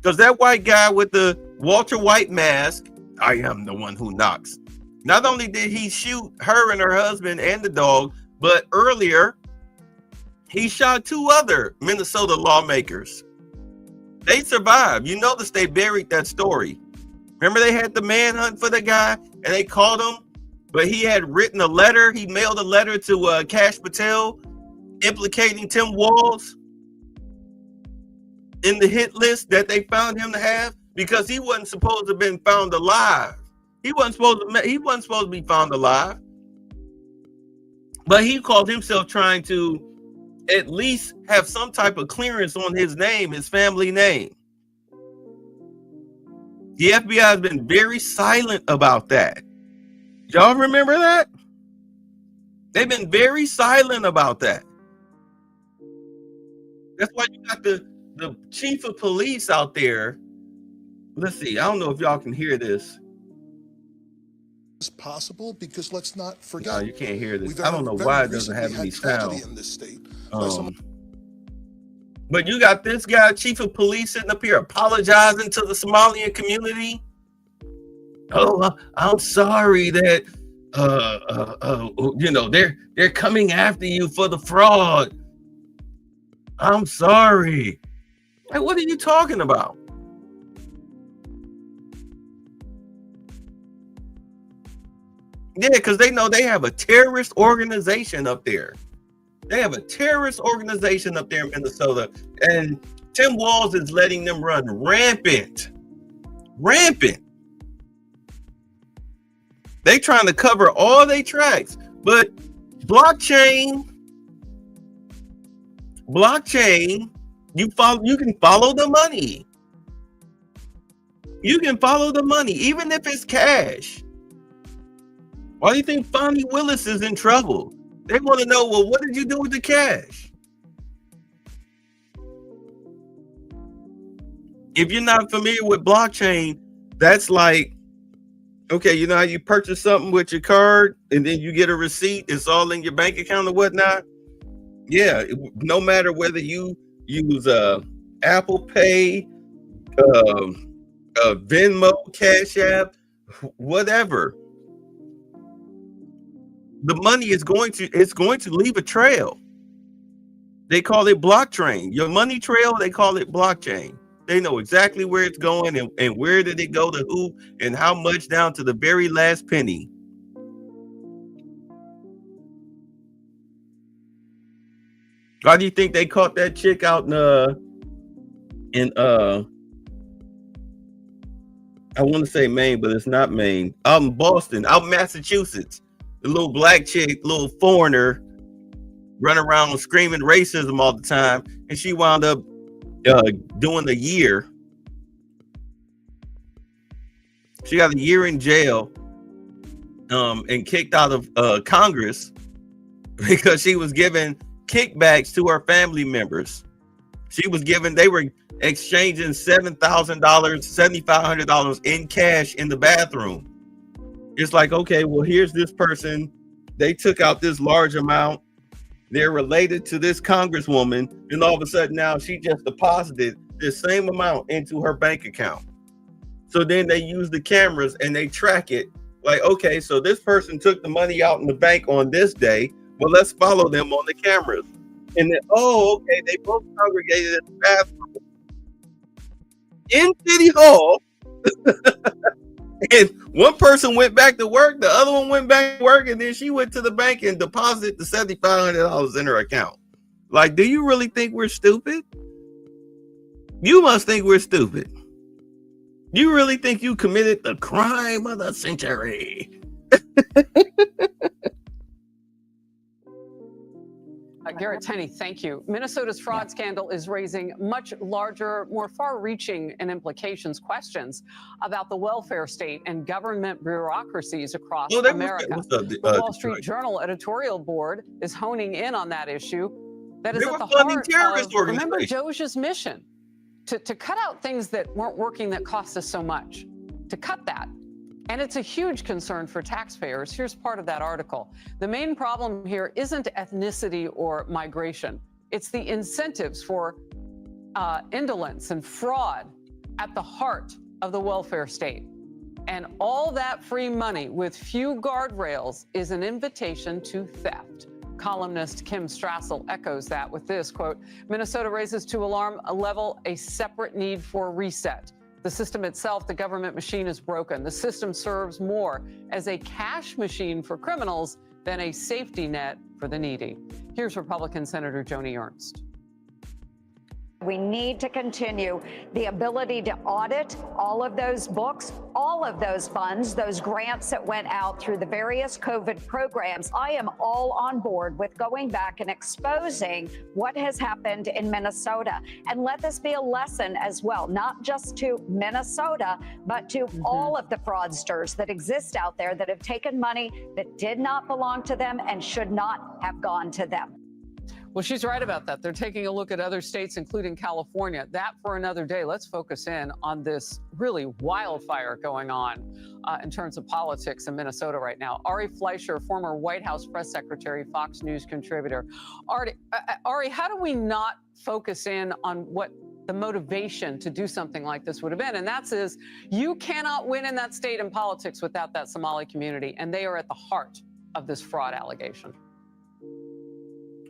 Because that white guy with the Walter White mask, I am the one who knocks. Not only did he shoot her and her husband and the dog, but earlier he shot 2 other Minnesota lawmakers. They survived. You notice they buried that story. Remember they had the manhunt for the guy and they caught him, but he had written a letter. He mailed a letter to Kash Patel implicating Tim Walz in the hit list that they found him to have, because he wasn't supposed to have been found alive. He wasn't supposed to be found alive. But he called himself trying to at least have some type of clearance on his name, his family name. The FBI has been very silent about that. Y'all remember that? They've been very silent about that. That's why you got the chief of police out there. Let's see. I don't know if y'all can hear this. It's possible because let's not forget. No, you can't hear this. we've I don't know very why it doesn't recently have any had tragedy sound. in this state by some But you got this guy, chief of police, sitting up here apologizing to the Somalian community. Oh, I'm sorry that you know, they're coming after you for the fraud. I'm sorry. Hey, what are you talking about? Yeah, because they know they have a terrorist organization up there. They have a terrorist organization up there in Minnesota, and Tim Walz is letting them run rampant. Rampant. They trying to cover all their tracks, but blockchain, you can follow the money. You can follow the money, even if it's cash. Why do you think Fonnie Willis is in trouble? They want to know, well, what did you do with the cash? If you're not familiar with blockchain, that's like, okay, you know how you purchase something with your card and then you get a receipt, it's all in your bank account or whatnot? Yeah, no matter whether you use Apple Pay, Venmo, Cash App, whatever. The money is going to leave a trail. They call it blockchain. Your money trail, they call it blockchain. They know exactly where it's going and where did it go to who and how much down to the very last penny. Why do you think they caught that chick out in I want to say Maine, but it's not Maine. Out in Boston, out in Massachusetts. The little black chick, little foreigner, running around screaming racism all the time, and she wound up doing a year. She got a year in jail, and kicked out of Congress because she was giving kickbacks to her family members. They were exchanging $7,000, $7,500 in cash in the bathroom. It's like, okay, well, here's this person. They took out this large amount. They're related to this congresswoman. And all of a sudden now she just deposited this same amount into her bank account. So then they use the cameras and they track it. Like, okay, so this person took the money out in the bank on this day. Well, let's follow them on the cameras. And then, oh, okay, they both congregated in the bathroom in City Hall. And one person went back to work, the other one went back to work, and then she went to the bank and deposited the $7,500 in her account. Like, do you really think we're stupid? You must think we're stupid. You really think you committed the crime of the century? Garrett Tenney, thank you. Minnesota's fraud scandal is raising much larger, more far-reaching and implications questions about the welfare state and government bureaucracies across America. The Wall Street Journal editorial board is honing in on that issue. That is at the heart of, remember, Doge's mission to cut out things that weren't working that cost us so much, to cut that. And it's a huge concern for taxpayers. Here's part of that article. The main problem here isn't ethnicity or migration. It's the incentives for indolence and fraud at the heart of the welfare state. And all that free money with few guardrails is an invitation to theft. Columnist Kim Strassel echoes that with this, quote, Minnesota raises to alarm level a separate need for reset. The system itself, the government machine, is broken. The system serves more as a cash machine for criminals than a safety net for the needy. Here's Republican Senator Joni Ernst. We need to continue the ability to audit all of those books, all of those funds, those grants that went out through the various COVID programs. I am all on board with going back and exposing what has happened in Minnesota. And let this be a lesson as well, not just to Minnesota, but to all of the fraudsters that exist out there that have taken money that did not belong to them and should not have gone to them. Well, she's right about that. They're taking a look at other states, including California. That for another day. Let's focus in on this really wildfire going on in terms of politics in Minnesota right now. Ari Fleischer, former White House press secretary, Fox News contributor. Ari, how do we not focus in on what the motivation to do something like this would have been? And that is, you cannot win in that state in politics without that Somali community. And they are at the heart of this fraud allegation.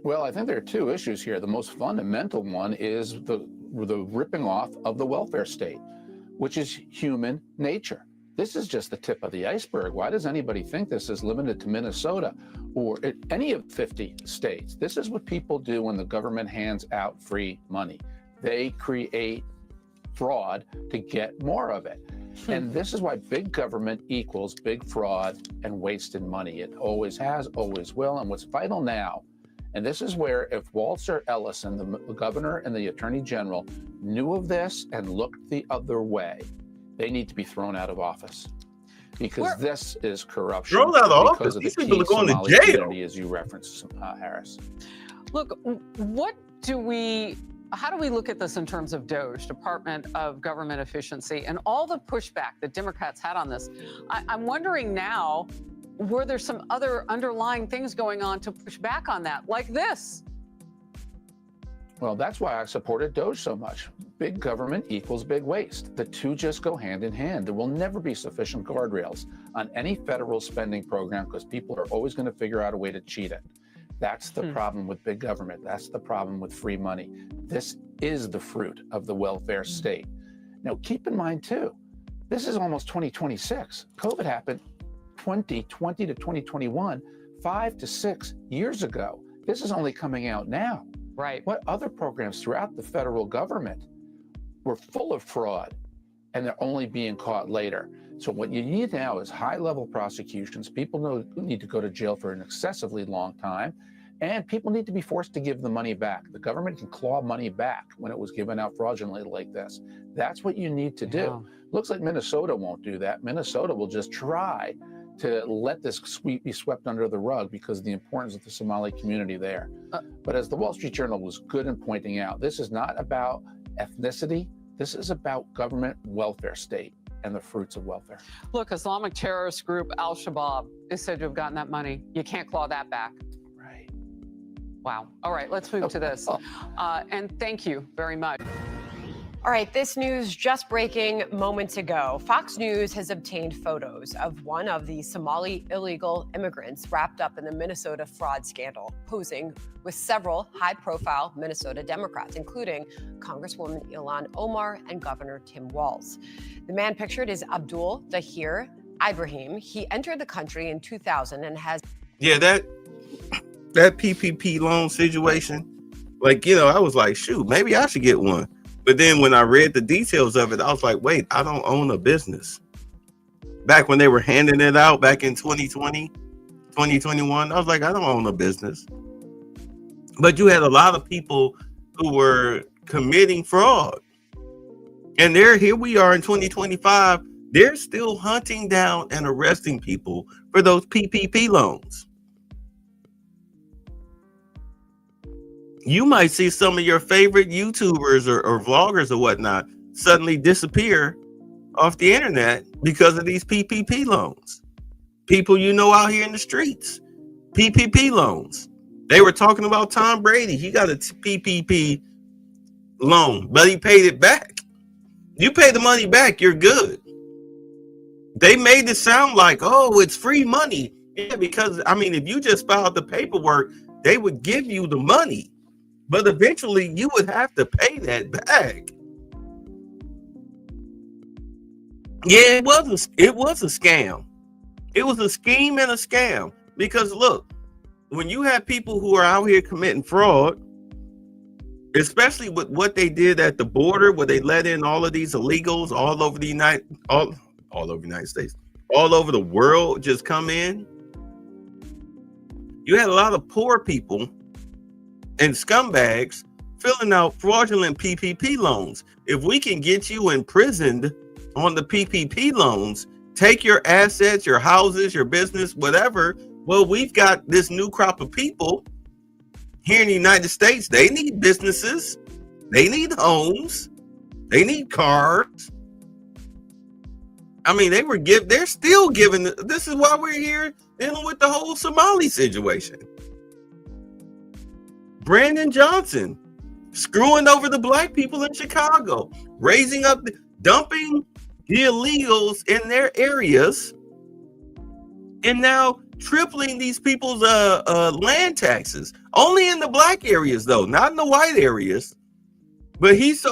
Well, I think there are two issues here. The most fundamental one is the ripping off of the welfare state, which is human nature. This is just the tip of the iceberg. Why does anybody think this is limited to Minnesota or any of 50 states? This is what people do when the government hands out free money. They create fraud to get more of it. And this is why big government equals big fraud and wasted money. It always has, always will. And what's vital now, and this is where if Walter Ellison, the governor and the attorney general, knew of this and looked the other way, they need to be thrown out of office. Because this is corruption. Thrown out of office? Because of These the people are going to Somali jail. community, as you referenced, Harris. Look, how do we look at this in terms of DOGE, Department of Government Efficiency, and all the pushback that Democrats had on this? I'm wondering now, were there some other underlying things going on to push back on that, like this? Well, that's why I supported DOGE so much. Big government equals big waste. The two just go hand in hand. There will never be sufficient guardrails on any federal spending program because people are always going to figure out a way to cheat it. That's the problem with big government. That's the problem with free money. This is the fruit of the welfare state. Now, keep in mind, too, this is almost 2026. COVID happened 2020 to 2021, 5 to 6 years ago. This is only coming out now. Right. What other programs throughout the federal government were full of fraud and they're only being caught later? So what you need now is high-level prosecutions. People need to go to jail for an excessively long time, and people need to be forced to give the money back. The government can claw money back when it was given out fraudulently like this. That's what you need to do. Looks like Minnesota won't do that. Minnesota will just try to let this be swept under the rug because of the importance of the Somali community there. But as the Wall Street Journal was good in pointing out, this is not about ethnicity. This is about government welfare state and the fruits of welfare. Look, Islamic terrorist group Al-Shabaab is said to have gotten that money. You can't claw that back. Right. Wow. All right, let's move to this. And thank you very much. All right, this news just breaking moments ago. Fox News has obtained photos of one of the Somali illegal immigrants wrapped up in the Minnesota fraud scandal, posing with several high-profile Minnesota Democrats, including Congresswoman Ilhan Omar and Governor Tim Walz. The man pictured is Abdul Dahir Ibrahim. He entered the country in 2000 and has... Yeah, that PPP loan situation, like, I was like, shoot, maybe I should get one. But then when I read the details of it, I was like, wait, I don't own a business. Back when they were handing it out back in 2020, 2021, I was like, I don't own a business. But you had a lot of people who were committing fraud. And here we are in 2025. They're still hunting down and arresting people for those PPP loans. You might see some of your favorite YouTubers or vloggers or whatnot suddenly disappear off the internet because of these PPP loans. People out here in the streets, PPP loans. They were talking about Tom Brady. He got a PPP loan, but he paid it back. You pay the money back, you're good. They made it sound like, oh, it's free money. Yeah, because, if you just filed the paperwork, they would give you the money. But eventually you would have to pay that back. Yeah, it was a scam. It was a scheme and a scam. Because look, when you have people who are out here committing fraud especially with what they did at the border, where they let in all of these illegals all over the all over the United States, all over the world, just come in. You had a lot of poor people and scumbags filling out fraudulent PPP loans. If we can get you imprisoned on the PPP loans, take your assets, your houses, your business, whatever. Well, we've got this new crop of people here in the United States. They need businesses, they need homes, they need cars. I mean, they're still giving. This is why we're here dealing with the whole Somali situation. Brandon Johnson screwing over the black people in Chicago, raising up, dumping the illegals in their areas, and now tripling these people's land taxes. Only in the black areas, though, not in the white areas. But he's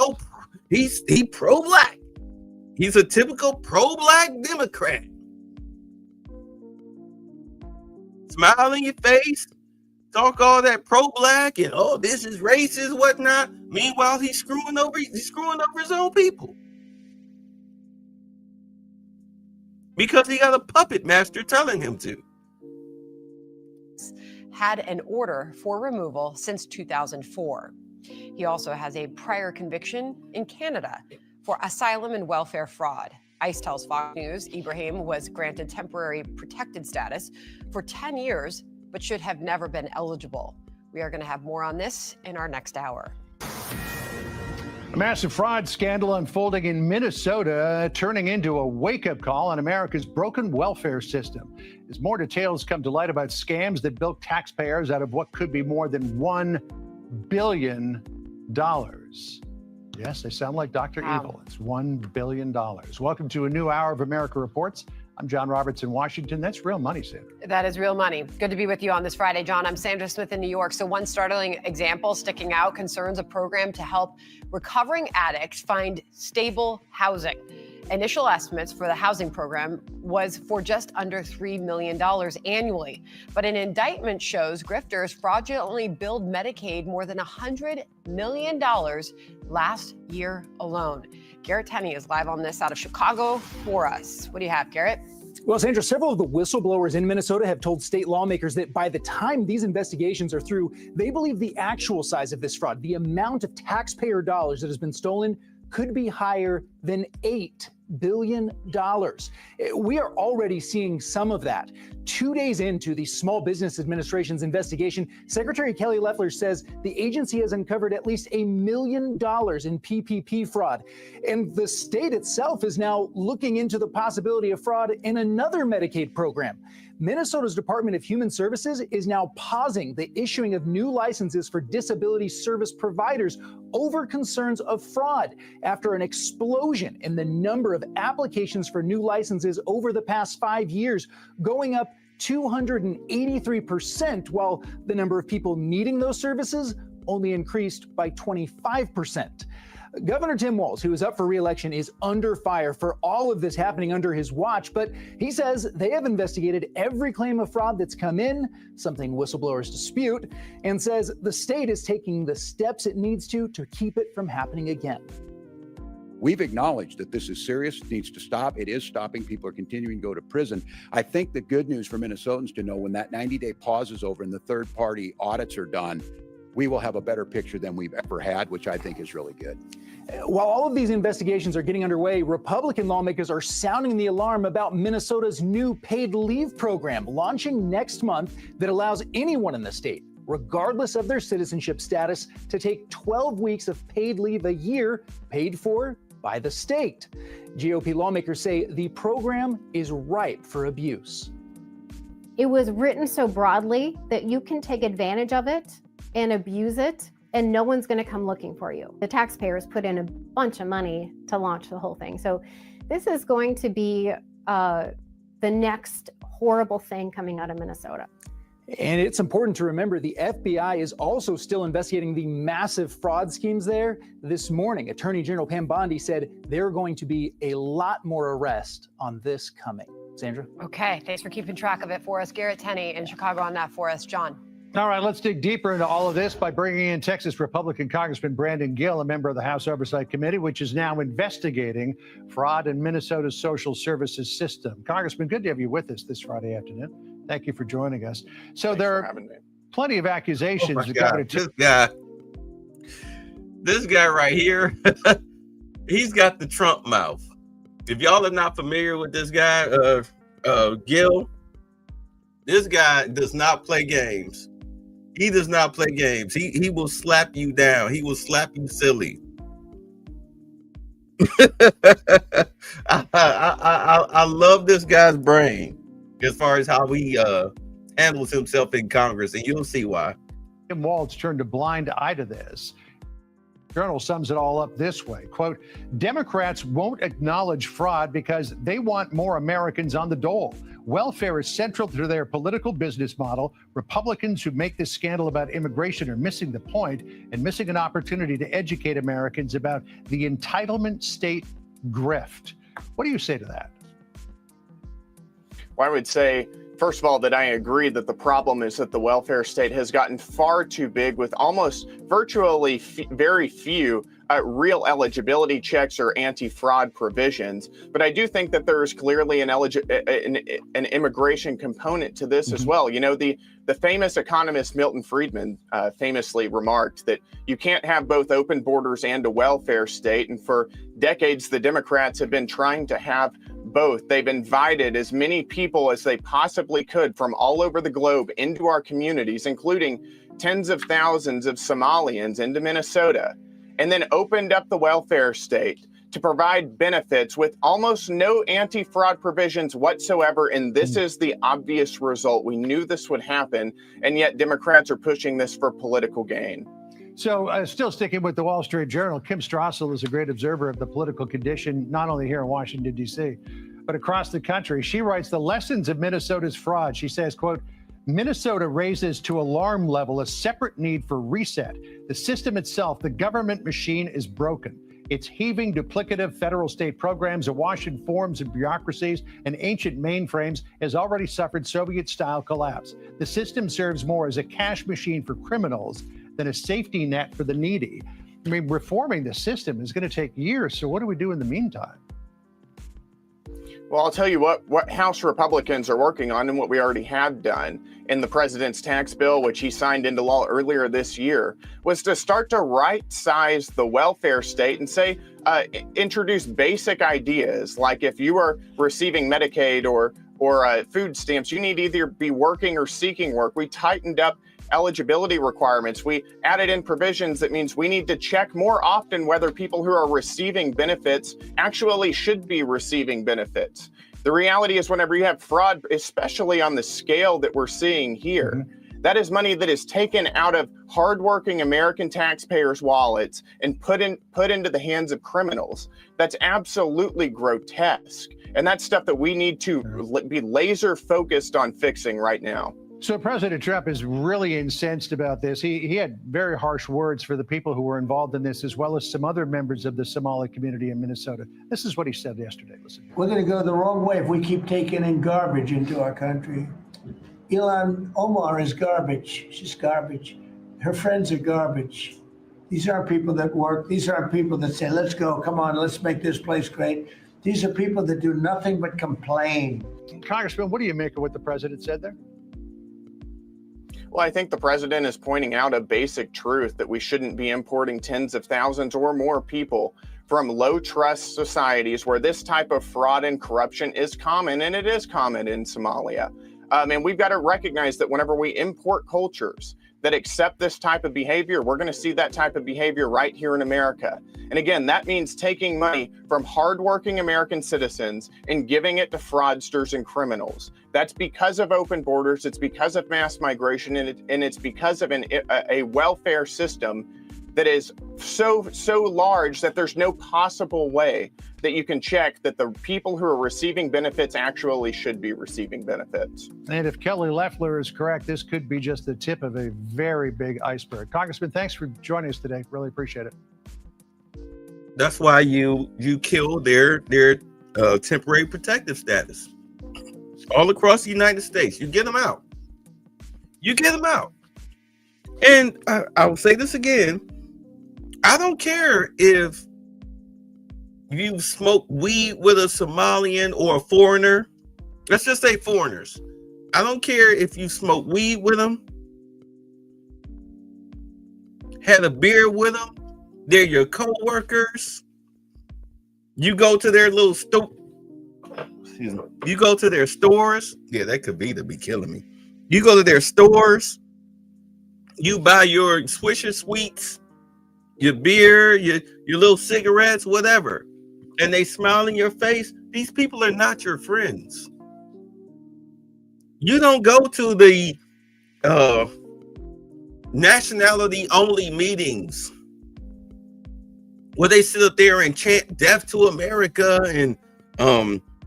pro-black. He's a typical pro-black Democrat. Smile in your face, talk all that pro-black and this is racist, whatnot. Meanwhile, he's screwing over his own people. Because he got a puppet master telling him to. Had an order for removal since 2004. He also has a prior conviction in Canada for asylum and welfare fraud. ICE tells Fox News Ibrahim was granted temporary protected status for 10 years, but should have never been eligible. We are going to have more on this in our next hour. A massive fraud scandal unfolding in Minnesota, turning into a wake-up call on America's broken welfare system. As more details come to light about scams that bilk taxpayers out of what could be more than $1 billion. Yes, they sound like Dr. Evil. It's $1 billion. Welcome to a new hour of America Reports. I'm John Roberts in Washington. That's real money, Sandra. That is real money. Good to be with you on this Friday, John. I'm Sandra Smith in New York. So one startling example sticking out concerns a program to help recovering addicts find stable housing. Initial estimates for the housing program was for just under $3 million annually. But an indictment shows grifters fraudulently billed Medicaid more than $100 million last year alone. Garrett Tenney is live on this out of Chicago for us. What do you have, Garrett? Well, Sandra, several of the whistleblowers in Minnesota have told state lawmakers that by the time these investigations are through, they believe the actual size of this fraud, the amount of taxpayer dollars that has been stolen, could be higher than $8 billion. We are already seeing some of that. 2 days into the Small Business Administration's investigation, Secretary Kelly Loeffler says the agency has uncovered at least $1 million in PPP fraud. And the state itself is now looking into the possibility of fraud in another Medicaid program. Minnesota's Department of Human Services is now pausing the issuing of new licenses for disability service providers over concerns of fraud after an explosion in the number of applications for new licenses over the past 5 years, going up 283%, while the number of people needing those services only increased by 25%. Governor Tim Walz, who is up for re-election, is under fire for all of this happening under his watch, but he says they have investigated every claim of fraud that's come in, something whistleblowers dispute, and says the state is taking the steps it needs to keep it from happening again. We've acknowledged that this is serious, it needs to stop. It is stopping. People are continuing to go to prison. I think the good news for Minnesotans to know when that 90-day pause is over and the third-party audits are done, we will have a better picture than we've ever had, which I think is really good. While all of these investigations are getting underway, Republican lawmakers are sounding the alarm about Minnesota's new paid leave program launching next month that allows anyone in the state, regardless of their citizenship status, to take 12 weeks of paid leave a year paid for by the state. GOP lawmakers say the program is ripe for abuse. It was written so broadly that you can take advantage of it and abuse it, and no one's going to come looking for you. The taxpayers put in a bunch of money to launch the whole thing. So this is going to be the next horrible thing coming out of Minnesota. And it's important to remember the FBI is also still investigating the massive fraud schemes there. This morning, Attorney General Pam Bondi said there are going to be a lot more arrests on this coming. Sandra? Okay, thanks for keeping track of it for us. Garrett Tenney in Chicago on that for us. John? All right, let's dig deeper into all of this by bringing in Texas Republican Congressman Brandon Gill, a member of the House Oversight Committee, which is now investigating fraud in Minnesota's social services system. Congressman, good to have you with us this Friday afternoon. Thank you for joining us. So there are plenty of accusations. Oh my God, this guy right here, he's got the Trump mouth. If y'all are not familiar with this guy, Gil, this guy does not play games. He does not play games. He will slap you down. He will slap you silly. I love this guy's brain as far as how he handles himself in Congress, and you'll see why. Tim Walz turned a blind eye to this. Journal sums it all up this way, quote, Democrats won't acknowledge fraud because they want more Americans on the dole. Welfare is central to their political business model. Republicans who make this scandal about immigration are missing the point and missing an opportunity to educate Americans about the entitlement state grift. What do you say to that? Well, I would say, first of all, that I agree that the problem is that the welfare state has gotten far too big with almost virtually very few real eligibility checks or anti-fraud provisions. But I do think that there is clearly an immigration component to this as well. You know, the famous economist Milton Friedman famously remarked that you can't have both open borders and a welfare state. And for decades, the Democrats have been trying to have both. They've invited as many people as they possibly could from all over the globe into our communities, including tens of thousands of Somalians into Minnesota, and then opened up the welfare state to provide benefits with almost no anti-fraud provisions whatsoever. And this is the obvious result. We knew this would happen, and yet Democrats are pushing this for political gain. So still sticking with the Wall Street Journal, Kim Strassel is a great observer of the political condition, not only here in Washington, D.C., but across the country. She writes the lessons of Minnesota's fraud. She says, quote, Minnesota raises to alarm level a separate need for reset. The system itself, the government machine, is broken. It's heaving duplicative federal state programs awash in forms and bureaucracies and ancient mainframes has already suffered Soviet-style collapse. The system serves more as a cash machine for criminals than a safety net for the needy. I mean, reforming the system is going to take years. So what do we do in the meantime? Well, I'll tell you what House Republicans are working on and what we already have done in the president's tax bill, which he signed into law earlier this year, was to start to right-size the welfare state and say, introduce basic ideas like if you are receiving Medicaid or food stamps, you need to either be working or seeking work. We tightened up eligibility requirements. We added in provisions that means we need to check more often whether people who are receiving benefits actually should be receiving benefits. The reality is whenever you have fraud, especially on the scale that we're seeing here, that is money that is taken out of hardworking American taxpayers' wallets and put into the hands of criminals. That's absolutely grotesque. And that's stuff that we need to be laser focused on fixing right now. So President Trump is really incensed about this. He had very harsh words for the people who were involved in this, as well as some other members of the Somali community in Minnesota. This is what he said yesterday. Listen. We're going to go the wrong way if we keep taking in garbage into our country. Ilhan Omar is garbage. She's garbage. Her friends are garbage. These aren't people that work. These aren't people that say, let's go, come on, let's make this place great. These are people that do nothing but complain. Congressman, what do you make of what the president said there? Well, I think the president is pointing out a basic truth that we shouldn't be importing tens of thousands or more people from low trust societies where this type of fraud and corruption is common, and it is common in Somalia. And we've got to recognize that whenever we import cultures that accept this type of behavior, we're going to see that type of behavior right here in America. And again, that means taking money from hardworking American citizens and giving it to fraudsters and criminals. That's because of open borders, it's because of mass migration, and it's because of a welfare system that is so large that there's no possible way that you can check that the people who are receiving benefits actually should be receiving benefits. And if Kelly Loeffler is correct, this could be just the tip of a very big iceberg. Congressman, thanks for joining us today. Really appreciate it. That's why you kill their temporary protective status all across the United States. You get them out. You get them out. And I will say this again. I don't care if you smoke weed with a Somalian or a foreigner. Let's just say foreigners. I don't care if you smoke weed with them, had a beer with them. They're your co-workers. You go to their little store. Excuse me. You go to their stores. Yeah, that could be to be killing me. You go to their stores. You buy your Swisher Sweets, your beer, your little cigarettes, whatever. And they smile in your face. These people are not your friends. You don't go to the nationality only meetings where they sit up there and chant death to America and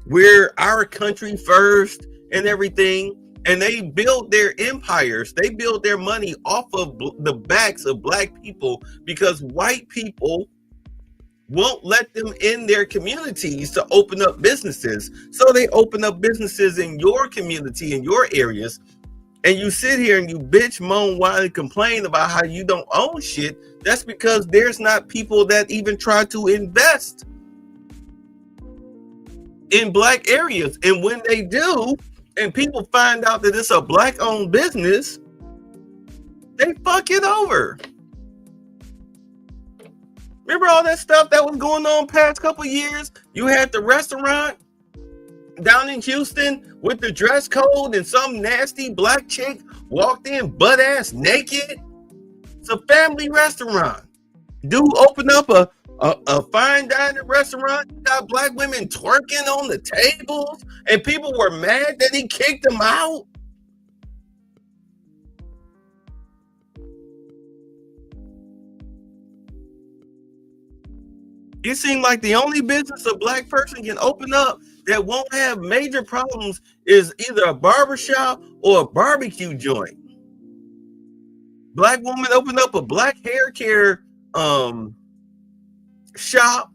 we're our country first and everything. And they build their empires. They build their money off of the backs of black people because white people won't let them in their communities to open up businesses. So they open up businesses in your community, in your areas. And you sit here and you bitch, moan, whine, and complain about how you don't own shit. That's because there's not people that even try to invest in black areas. And when they do, and people find out that it's a black owned business, they fuck it over. Remember all that stuff that was going on past couple years? You had the restaurant down in Houston with the dress code and some nasty black chick walked in butt ass naked. It's a family restaurant. Dude opened up a fine dining restaurant, got black women twerking on the tables, and people were mad that he kicked them out. It seemed like the only business a black person can open up that won't have major problems is either a barbershop or a barbecue joint. Black woman opened up a black hair care shop,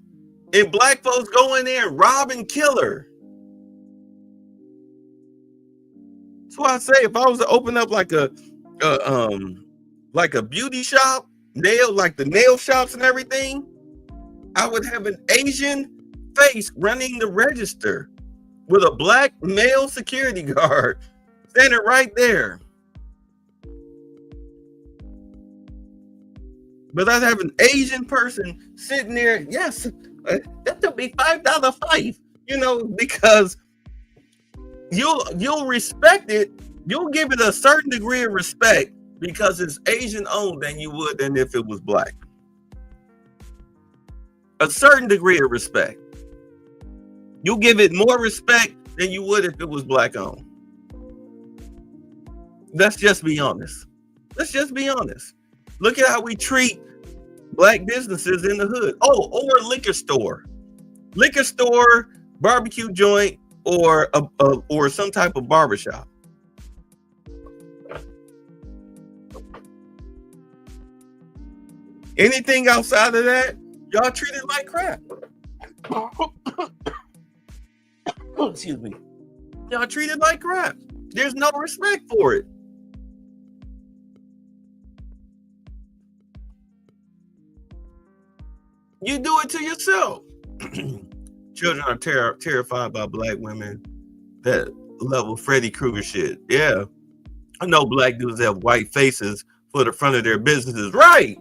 and black folks go in there and rob and kill her. That's why I say if I was to open up like a beauty shop, like the nail shops and everything, I would have an Asian face running the register with a black male security guard standing right there. But I'd have an Asian person sitting there. Yes, that would be $5 fight, because you'll respect it. You'll give it a certain degree of respect because it's Asian owned than you would than if it was black. A certain degree of respect. You'll give it more respect than you would if it was black owned. Let's just be honest. Let's just be honest. Look at how we treat black businesses in the hood. Oh, or a liquor store, barbecue joint, or some type of barbershop. Anything outside of that, y'all treat it like crap. Excuse me. Y'all treat it like crap. There's no respect for it. You do it to yourself. Children are terrified by black women. That level Freddy Krueger shit. Yeah. I know black dudes have white faces for the front of their businesses. Right.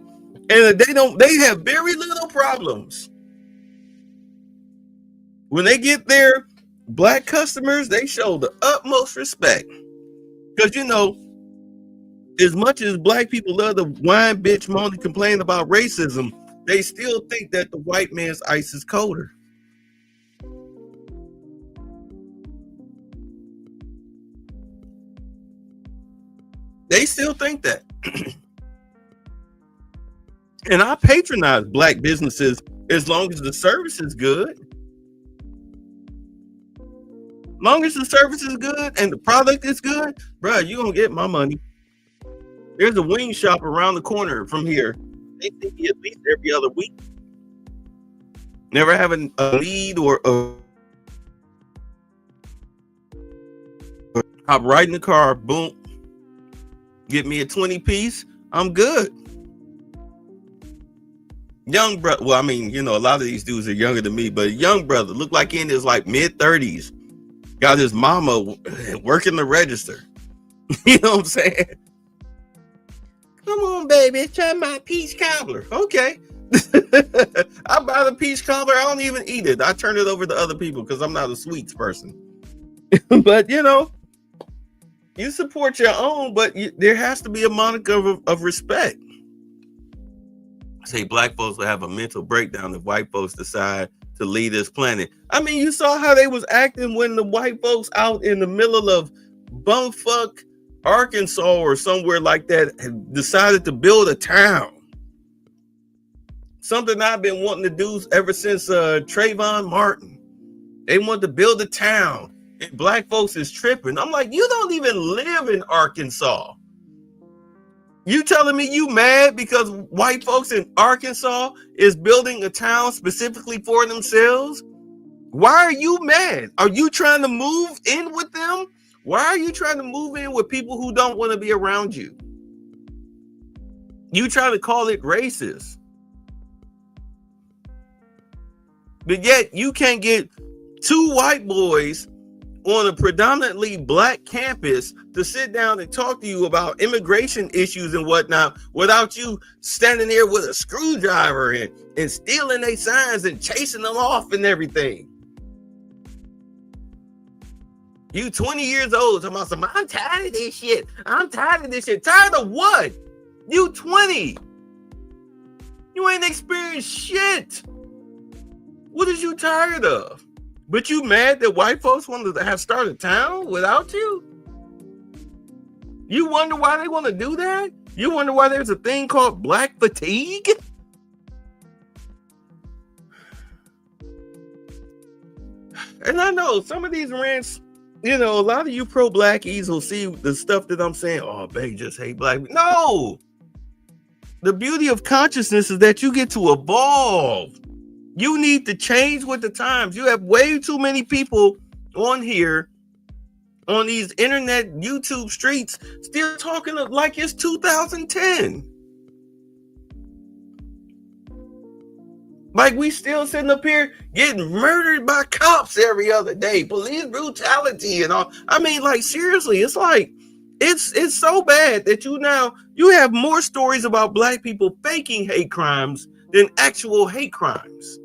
And they have very little problems. When they get their black customers, they show the utmost respect. Because, as much as black people love to whine, bitch, moan, and complain about racism, they still think that the white man's ice is colder. They still think that. And I patronize black businesses as long as the service is good. Long as the service is good and the product is good, bro, you're going to get my money. There's a wing shop around the corner from here. They see me at least every other week. Never having a lead or hop right in the car, boom, get me a 20 piece. I'm good. Young brother, well, I mean, you know, a lot of these dudes are younger than me, but young brother looked like in his like mid-30s. Got his mama working the register. You know what I'm saying? Come on, baby, try my peach cobbler. Okay. I buy the peach cobbler. I don't even eat it. I turn it over to other people because I'm not a sweets person. But, you know, you support your own, but there has to be a moniker of respect. Say black folks will have a mental breakdown if white folks decide to leave this planet. I mean, you saw how they was acting when the white folks out in the middle of bumfuck Arkansas or somewhere like that had decided to build a town. Something I've been wanting to do ever since Trayvon Martin. They wanted to build a town and black folks is tripping. I'm like, you don't even live in Arkansas. You telling me you mad because white folks in Arkansas is building a town specifically for themselves? Why are you mad? Are you trying to move in with them? Why are you trying to move in with people who don't want to be around you? You trying to call it racist. But yet you can't get two white boys on a predominantly black campus to sit down and talk to you about immigration issues and whatnot without you standing there with a screwdriver and stealing their signs and chasing them off and everything. You 20 years old talking about some, I'm tired of this shit. I'm tired of this shit. Tired of what? You 20. You ain't experienced shit. What is you tired of? But you mad that white folks wanted to have started a town without you? You wonder why they want to do that? You wonder why there's a thing called black fatigue? And I know some of these rants, you know, a lot of you pro-blackies will see the stuff that I'm saying. Oh, they just hate black people. No! The beauty of consciousness is that you get to evolve. You need to change with the times. You have way too many people on here, on these internet YouTube streets, still talking like it's 2010. Like we still sitting up here getting murdered by cops every other day, police brutality and all. I mean, like seriously, it's like it's so bad that you have more stories about black people faking hate crimes than actual hate crimes.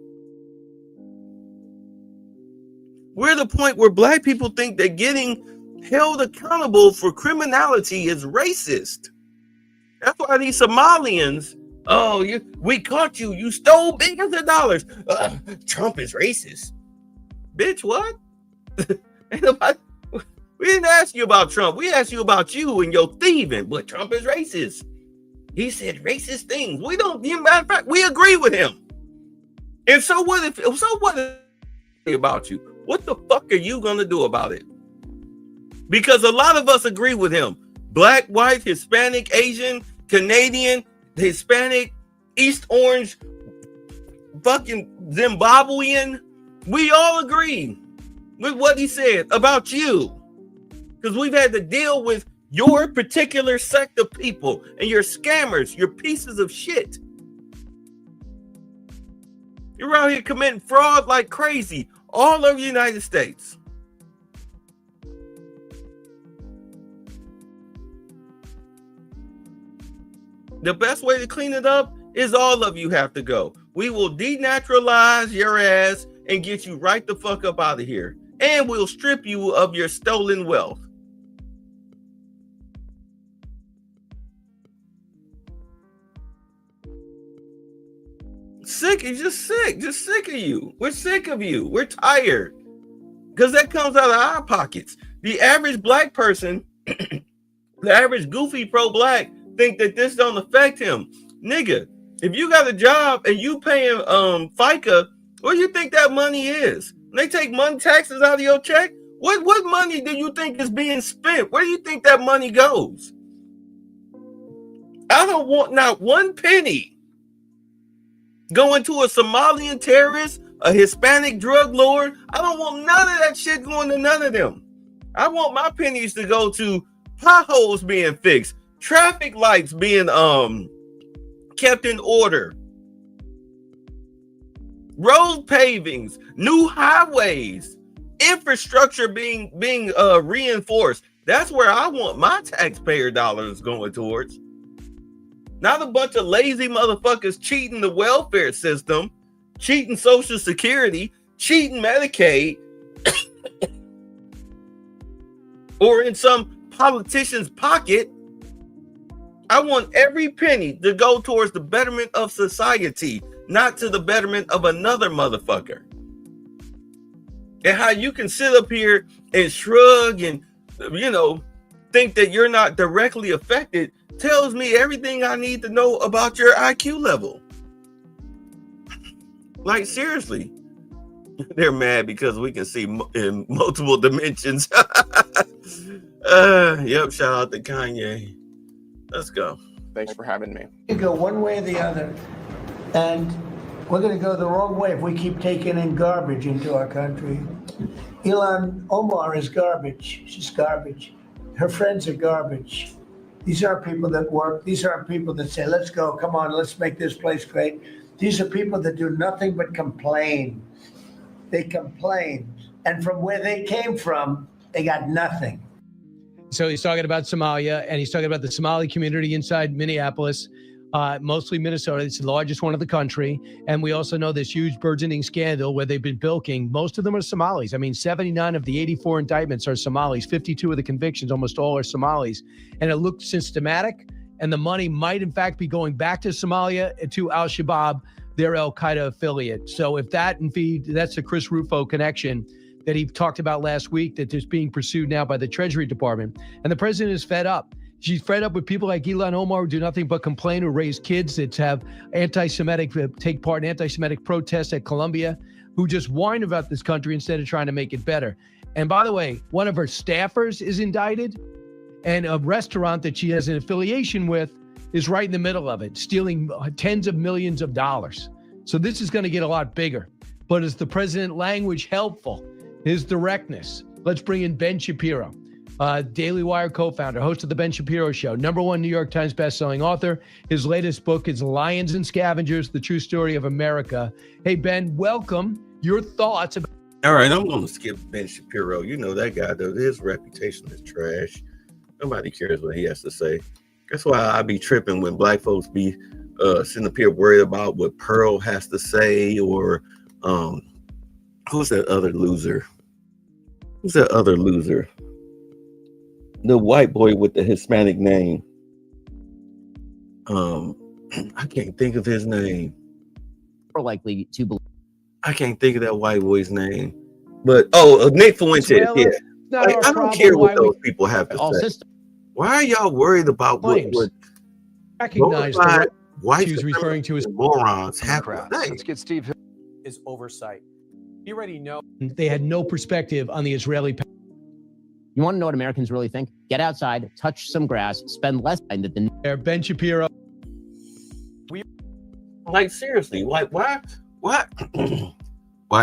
We're at the point where black people think that getting held accountable for criminality is racist. That's why these Somalians, we caught you. You stole billions of dollars. Trump is racist. Bitch, what? We didn't ask you about Trump. We asked you about you and your thieving, but Trump is racist. He said racist things. We don't, matter of fact, we agree with him. And so what about you? What the fuck are you going to do about it? Because a lot of us agree with him. Black, white, Hispanic, Asian, Canadian, Hispanic, East Orange, fucking Zimbabwean. We all agree with what he said about you. Because we've had to deal with your particular sect of people and your scammers, your pieces of shit. You're out here committing fraud like crazy all over the United States. The best way to clean it up is all of you have to go. We will denaturalize your ass and get you right the fuck up out of here. And we'll strip you of your stolen wealth. Sick of you. We're sick of you. We're tired. Because that comes out of our pockets. The average black person, the average goofy pro-black, think that this don't affect him. Nigga, if you got a job and you paying FICA, what do you think that money is? When they take money taxes out of your check, what money do you think is being spent? Where do you think that money goes? I don't want not one penny going to a Somalian terrorist, a Hispanic drug lord. I don't want none of that shit going to none of them. I want my pennies to go to potholes being fixed, traffic lights being kept in order, road pavings, new highways, infrastructure being reinforced. That's where I want my taxpayer dollars going towards. Not a bunch of lazy motherfuckers cheating the welfare system, cheating Social Security, cheating Medicaid, or in some politician's pocket. I want every penny to go towards the betterment of society, not to the betterment of another motherfucker. And how you can sit up here and shrug and, think that you're not directly affected tells me everything I need to know about your IQ level. Like, seriously. They're mad because we can see in multiple dimensions. Yep, shout out to Kanye. Let's go. Thanks for having me. You go one way or the other, and we're going to go the wrong way if we keep taking in garbage into our country. Ilhan Omar is garbage. She's garbage. Her friends are garbage. These aren't people that work. These aren't people that say, let's go, come on, let's make this place great. These are people that do nothing but complain. They complain. And from where they came from, they got nothing. So he's talking about Somalia, and he's talking about the Somali community inside Minneapolis, mostly Minnesota. It's the largest one of the country. And we also know this huge burgeoning scandal where they've been bilking. Most of them are Somalis. I mean, 79 of the 84 indictments are Somalis. 52 of the convictions, almost all are Somalis. And it looked systematic. And the money might, in fact, be going back to Somalia, to Al-Shabaab, their Al-Qaeda affiliate. So if that's the Chris Rufo connection that he talked about last week, that is being pursued now by the Treasury Department. And the president is fed up. She's fed up with people like Ilhan Omar who do nothing but complain, who raise kids that have take part in anti-Semitic protests at Columbia, who just whine about this country instead of trying to make it better. And by the way, one of her staffers is indicted, and a restaurant that she has an affiliation with is right in the middle of it, stealing tens of millions of dollars. So this is going to get a lot bigger. But is the president language helpful? His directness. Let's bring in Ben Shapiro, Daily Wire co-founder, host of the Ben Shapiro Show, #1 New York Times bestselling author. His latest book is Lions and Scavengers, The True Story of America. Hey, Ben, welcome. Your thoughts about... All right, I'm going to skip Ben Shapiro. You know that guy, though. His reputation is trash. Nobody cares what he has to say. That's why I be tripping when black folks be sitting up here worried about what Pearl has to say, or who's that other loser? Who's that other loser? The white boy with the Hispanic name. I can't think of his name. More likely to believe. I can't think of that white boy's name. But Nick Fuentes. Well, yeah. not our I don't problem. care what Why we- those people have to All say. systems. Why are y'all worried about what Recognize the bona right fide white she's referring to as morons have to say? Let's get Steve Hill. Is oversight. You already know. They had no perspective on the Israeli... You want to know what Americans really think? Get outside, touch some grass, spend less time than the... Ben Shapiro. Like, seriously, like, why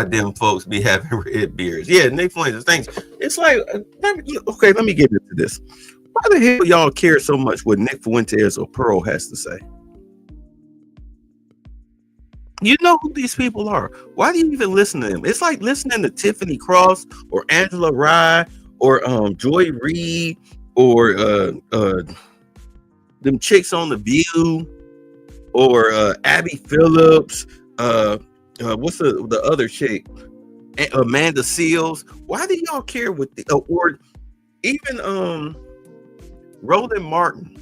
them folks be having red beards? Yeah, Nick Fuentes, thanks. It's like, let me get into this. Why the hell y'all care so much what Nick Fuentes or Pearl has to say? You know who these people are. Why do you even listen to them? It's like listening to Tiffany Cross or Angela Rye or Joy Reid or them chicks on The View or Abby Phillips. What's the other chick? Amanda Seals. Why do y'all care what or even Roland Martin?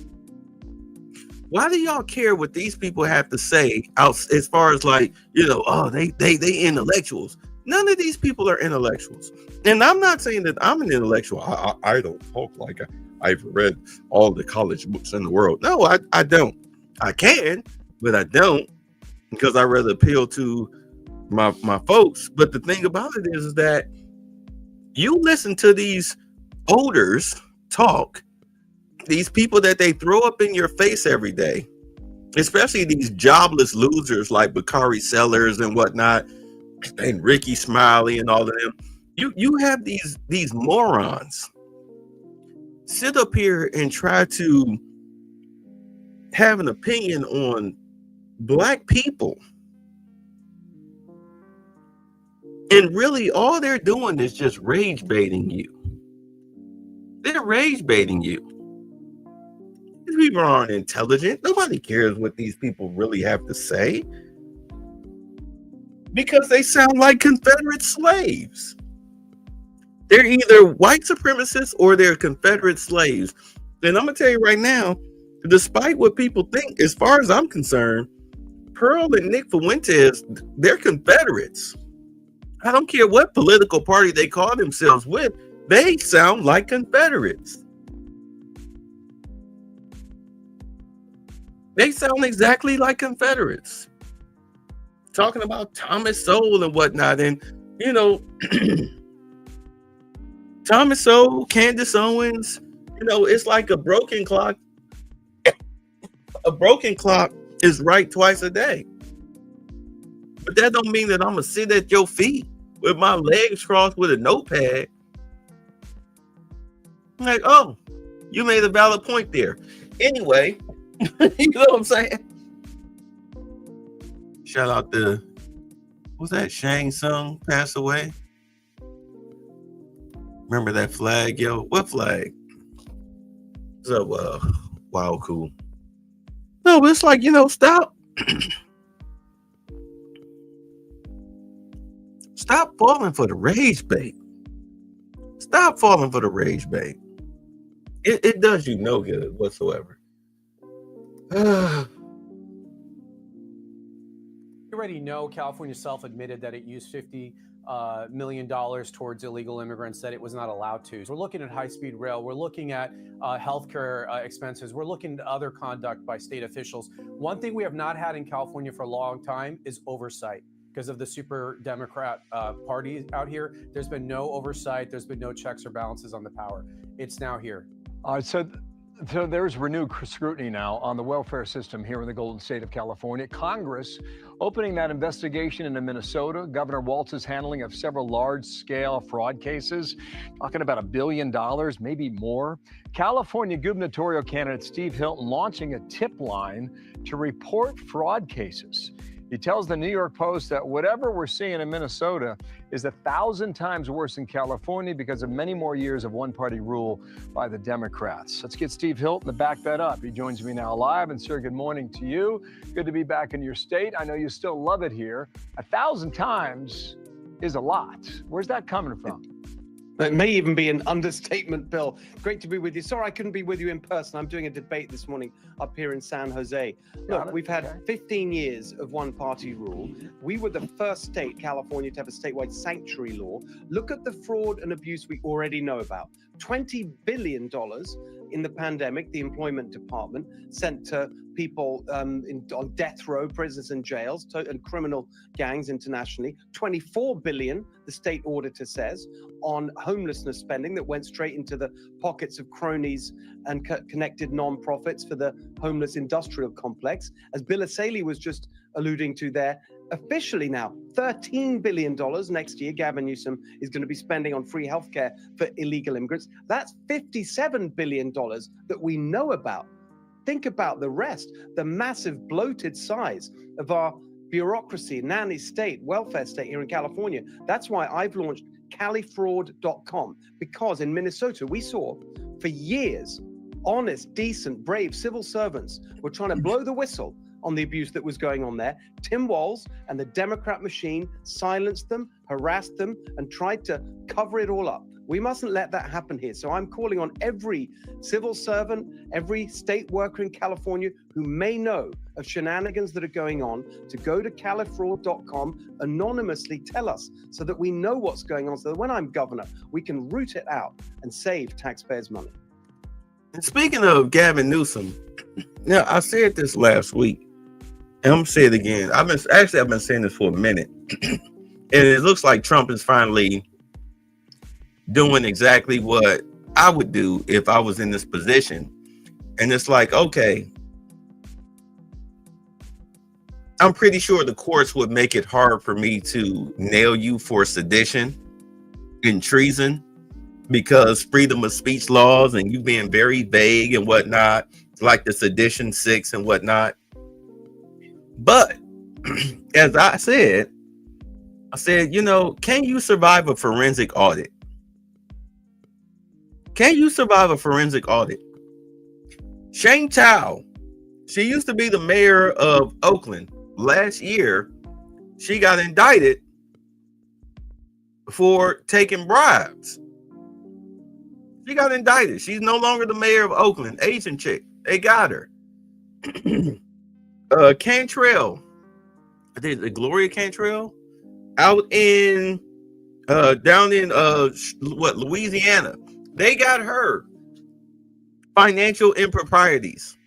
Why do y'all care what these people have to say out as far as like, they intellectuals? None of these people are intellectuals. And I'm not saying that I'm an intellectual. I don't talk like I've read all the college books in the world. No, I don't. I can, but I don't, because I rather appeal to my folks. But the thing about it is that you listen to these oders talk, these people that they throw up in your face every day, especially these jobless losers like Bakari Sellers and whatnot, and Ricky Smiley and all of them. You have these morons sit up here and try to have an opinion on black people. And really all they're doing is just rage baiting you. They're rage baiting you. These people aren't intelligent. Nobody cares what these people really have to say because they sound like Confederate slaves. They're either white supremacists or they're Confederate slaves. And I'm going to tell you right now, despite what people think, as far as I'm concerned, Pearl and Nick Fuentes, they're Confederates. I don't care what political party they call themselves with. They sound like Confederates. They sound exactly like Confederates. Talking about Thomas Sowell and whatnot. And, you know, Thomas Sowell, Candace Owens, you know, it's like a broken clock. A broken clock is right twice a day. But that don't mean that I'm going to sit at your feet with my legs crossed with a notepad. I'm like, oh, you made a valid point there. Anyway, you know what I'm saying? Shout out to, was that Shang Tsung passed away? Remember that flag, yo? What flag? So, wow, cool. No, but it's like, you know, stop. Stop falling for the rage bait. Stop falling for the rage bait. It does you no good whatsoever. You already know California self-admitted that it used $50 million towards illegal immigrants that it was not allowed to. So we're looking at high-speed rail. We're looking at healthcare expenses. We're looking at other conduct by state officials. One thing we have not had in California for a long time is oversight. Because of the super Democrat party out here, there's been no oversight. There's been no checks or balances on the power. It's now here. So there's renewed scrutiny now on the welfare system here in the Golden State of California. Congress opening that investigation into Minnesota. Governor Walz's handling of several large-scale fraud cases, talking about $1 billion, maybe more. California gubernatorial candidate Steve Hilton launching a tip line to report fraud cases. He tells the New York Post that whatever we're seeing in Minnesota is 1,000 times worse in California because of many more years of one-party rule by the Democrats. Let's get Steve Hilton to back that up. He joins me now live. And sir, good morning to you. Good to be back in your state. I know you still love it here. 1,000 times is a lot. Where's that coming from? It may even be an understatement, Bill. Great to be with you. Sorry I couldn't be with you in person. I'm doing a debate this morning up here in San Jose. Look, we've had 15 years of one-party rule. We were the first state, California, to have a statewide sanctuary law. Look at the fraud and abuse we already know about. $20 billion in the pandemic, the employment department sent to people on death row, prisons and jails, and criminal gangs internationally. $24 billion, the state auditor says, on homelessness spending that went straight into the pockets of cronies and connected nonprofits for the homeless industrial complex. As Bill Asaley was just alluding to there, officially now, $13 billion next year, Gavin Newsom is going to be spending on free healthcare for illegal immigrants. That's $57 billion that we know about. Think about the rest, the massive bloated size of our bureaucracy, nanny state, welfare state here in California. That's why I've launched califraud.com, because in Minnesota, we saw for years, honest, decent, brave civil servants were trying to blow the whistle on the abuse that was going on there. Tim Walz and the Democrat machine silenced them, harassed them, and tried to cover it all up. We mustn't let that happen here. So I'm calling on every civil servant, every state worker in California who may know of shenanigans that are going on to go to califraud.com, anonymously tell us so that we know what's going on, so that when I'm governor, we can root it out and save taxpayers' money. And speaking of Gavin Newsom, now I said this last week, and I'm gonna say it again. I've been saying this for a minute, and it looks like Trump is finally doing exactly what I would do if I was in this position. And it's like, okay, I'm pretty sure the courts would make it hard for me to nail you for sedition and treason because freedom of speech laws and you being very vague and whatnot. like the Sedition 6 and whatnot. But as I said, you know, can you survive a forensic audit? Can you survive a forensic audit? Shane Chow, she used to be the mayor of Oakland. Last year, she got indicted for taking bribes. She got indicted. She's no longer the mayor of Oakland. Asian chick. They got her. Cantrell, I think Gloria Cantrell, out in down in Louisiana. They got her. Financial improprieties.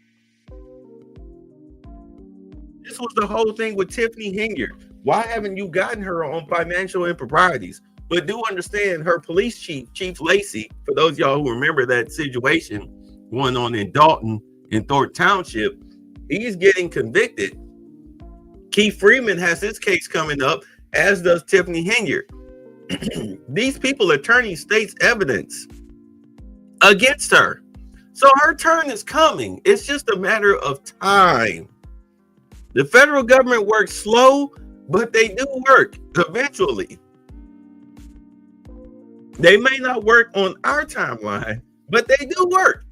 This was the whole thing with Tiffany Hinyard. Why haven't you gotten her on financial improprieties? But do understand her police chief, Chief Lacey, for those of y'all who remember that situation going on in Dalton in Thornton Township, he's getting convicted. Keith Freeman has his case coming up, as does Tiffany Hinyard. These people are turning state's evidence against her. So her turn is coming. It's just a matter of time. The federal government works slow, but they do work eventually. They may not work on our timeline, but they do work.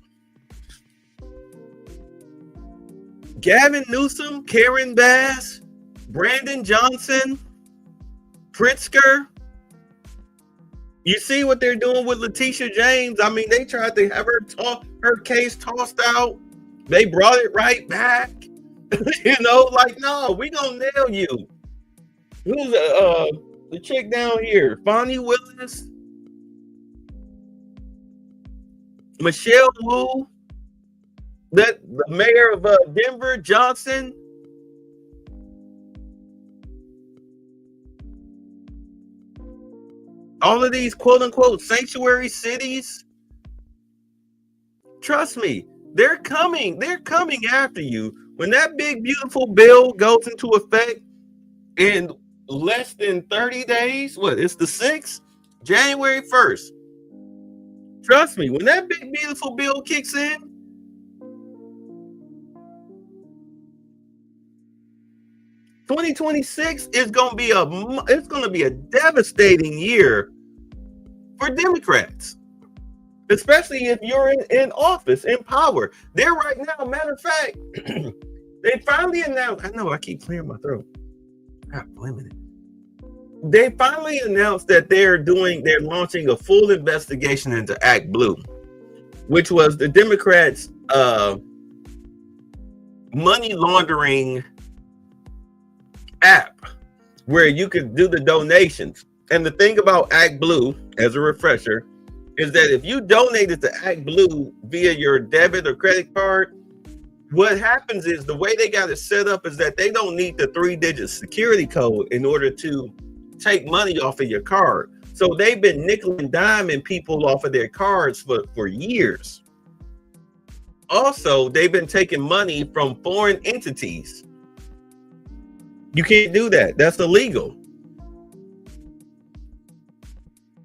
Gavin Newsom, Karen Bass, Brandon Johnson, Pritzker. You see what they're doing with Letitia James? I mean, they tried to have her case tossed out. They brought it right back. You know, like, no, we gonna nail you. Who's the chick down here? Fonnie Willis, Michelle Wu, the mayor of Denver, Johnson. All of these quote unquote sanctuary cities. Trust me, they're coming. They're coming after you. When that big, beautiful bill goes into effect in less than 30 days, it's the 6th, January 1st. Trust me, when that big, beautiful bill kicks in, (2026) is going to be a devastating year for Democrats, especially if you're in office, in power. They're right now, matter of fact, they finally announced, I know I keep clearing my throat. God, wait a minute. They finally announced that they're launching a full investigation into Act Blue, which was the Democrats' money laundering app where you could do the donations. And the thing about Act Blue, as a refresher, is that if you donated to Act Blue via your debit or credit card, what happens is the way they got it set up is that they don't need the 3-digit security code in order to take money off of your card. So they've been nickel and diming people off of their cards for years. Also, they've been taking money from foreign entities. You can't do that. That's illegal.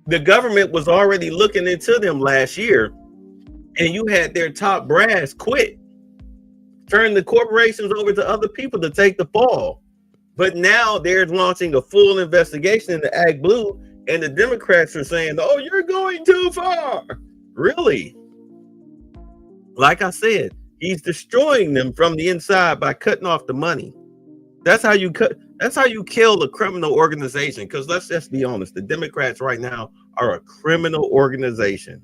The government was already looking into them last year, and you had their top brass quit, turn the corporations over to other people to take the fall. But now they're launching a full investigation into Act Blue, and the Democrats are saying, "Oh, you're going too far." Really? Like I said, he's destroying them from the inside by cutting off the money. That's how you kill a criminal organization. Because let's just be honest, the Democrats right now are a criminal organization.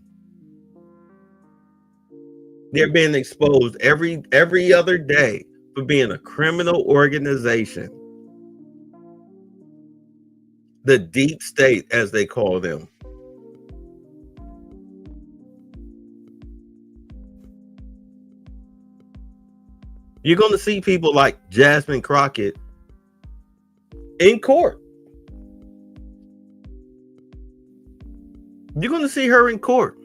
They're being exposed every other day for being a criminal organization. The deep state, as they call them. You're going to see people like Jasmine Crockett in court. You're going to see her in court.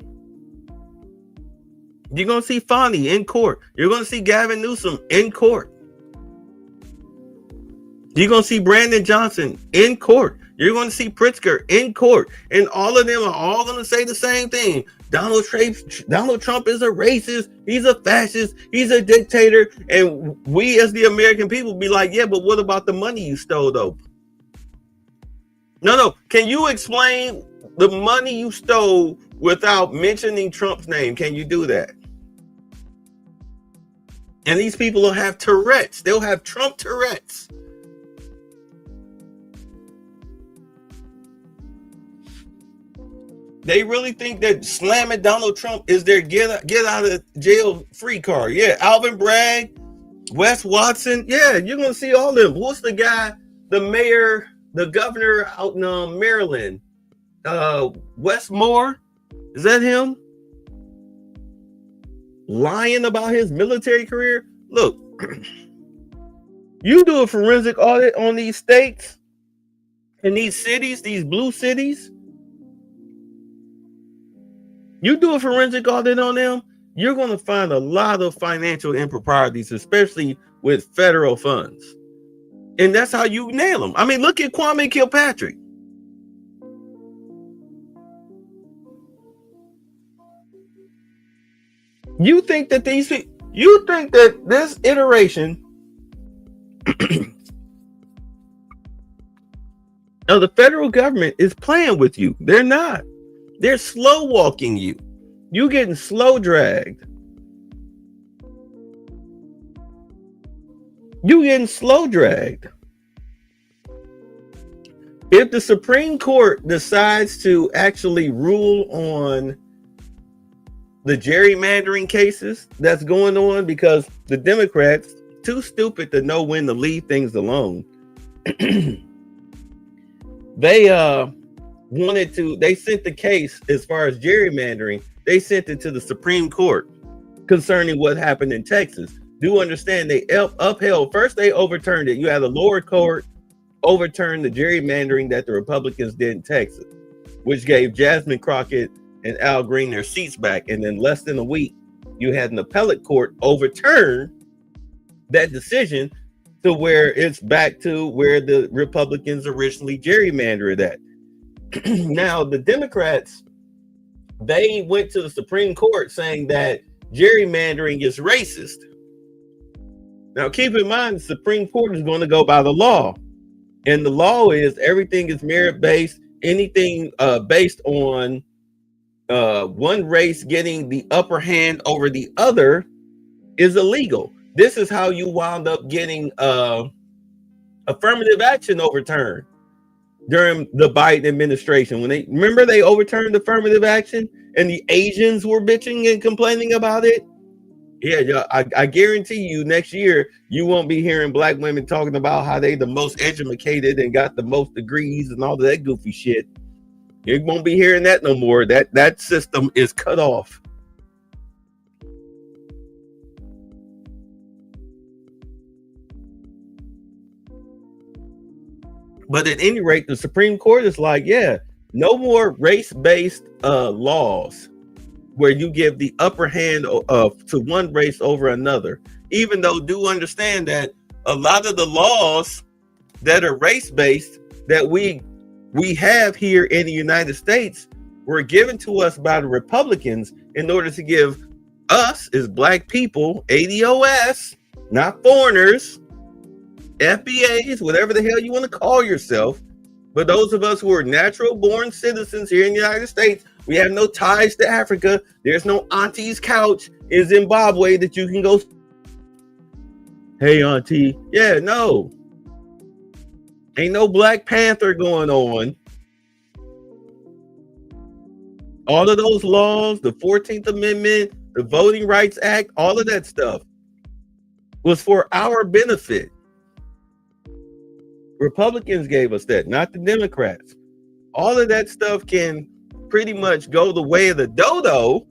You're going to see Fonnie in court. You're going to see Gavin Newsom in court. You're going to see Brandon Johnson in court. You're going to see Pritzker in court. And all of them are all going to say the same thing. Donald Trump is a racist, he's a fascist, he's a dictator. And we as the American people be like, yeah, but what about the money you stole though? No. Can you explain the money you stole without mentioning Trump's name? Can you do that? And these people will have Tourette's. They'll have Trump Tourette's. They really think that slamming Donald Trump is their get out of jail free card. Yeah, Alvin Bragg, Wes Watson. Yeah, you're going to see all of them. What's the guy, the mayor, the governor out in Maryland? Wes Moore? Is that him? Lying about his military career? Look, you do a forensic audit on these states and these cities, these blue cities. You do a forensic audit on them, you're going to find a lot of financial improprieties, especially with federal funds. And that's how you nail them. I mean, look at Kwame Kilpatrick. You think that this iteration of the federal government is playing with you. They're not. They're slow walking you. You getting slow dragged. You getting slow dragged. If the Supreme Court decides to actually rule on the gerrymandering cases that's going on, because the Democrats too stupid to know when to leave things alone. They sent the case as far as gerrymandering, they sent it to the Supreme Court concerning what happened in Texas. Do understand they upheld, first they overturned it. You had a lower court overturn the gerrymandering that the Republicans did in Texas, which gave Jasmine Crockett and Al Green their seats back. And then less than a week, you had an appellate court overturn that decision to where it's back to where the Republicans originally gerrymandered at. Now, the Democrats, they went to the Supreme Court saying that gerrymandering is racist. Now, keep in mind, the Supreme Court is going to go by the law. And the law is everything is merit-based. Anything based on one race getting the upper hand over the other is illegal. This is how you wound up getting affirmative action overturned during the Biden administration. When they overturned affirmative action and the Asians were bitching and complaining about it. Yeah, I guarantee you next year you won't be hearing black women talking about how they the most educated and got the most degrees and all of that goofy shit. You won't be hearing that no more. That system is cut off. But at any rate, the Supreme Court is like, yeah, no more race-based laws where you give the upper hand to one race over another. Even though do understand that a lot of the laws that are race-based that we have here in the United States were given to us by the Republicans in order to give us as black people, ADOS, not foreigners, FBAs, whatever the hell you want to call yourself. But those of us who are natural born citizens here in the United States, we have no ties to Africa. There's no auntie's couch in Zimbabwe that you can go, hey, auntie. Yeah, no. Ain't no Black Panther going on. All of those laws, the 14th Amendment, the Voting Rights Act, all of that stuff was for our benefit. Republicans gave us that, not the Democrats. All of that stuff can pretty much go the way of the dodo,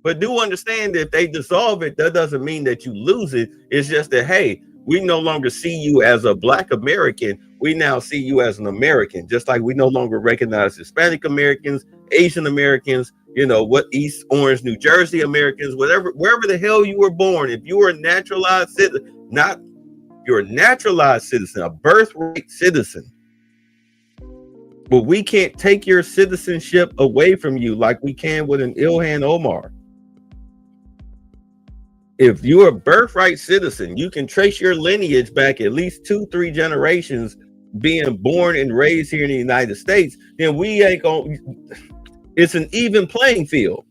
but do understand that if they dissolve it, that doesn't mean that you lose it. It's just that, hey, we no longer see you as a Black American. We now see you as an American, just like we no longer recognize Hispanic Americans, Asian Americans, what East Orange, New Jersey Americans, whatever, wherever the hell you were born. If you were a naturalized citizen, you're a naturalized citizen, a birthright citizen. But we can't take your citizenship away from you like we can with an Ilhan Omar. If you're a birthright citizen, you can trace your lineage back at least 2-3 generations being born and raised here in the United States, then we ain't gonna, it's an even playing field.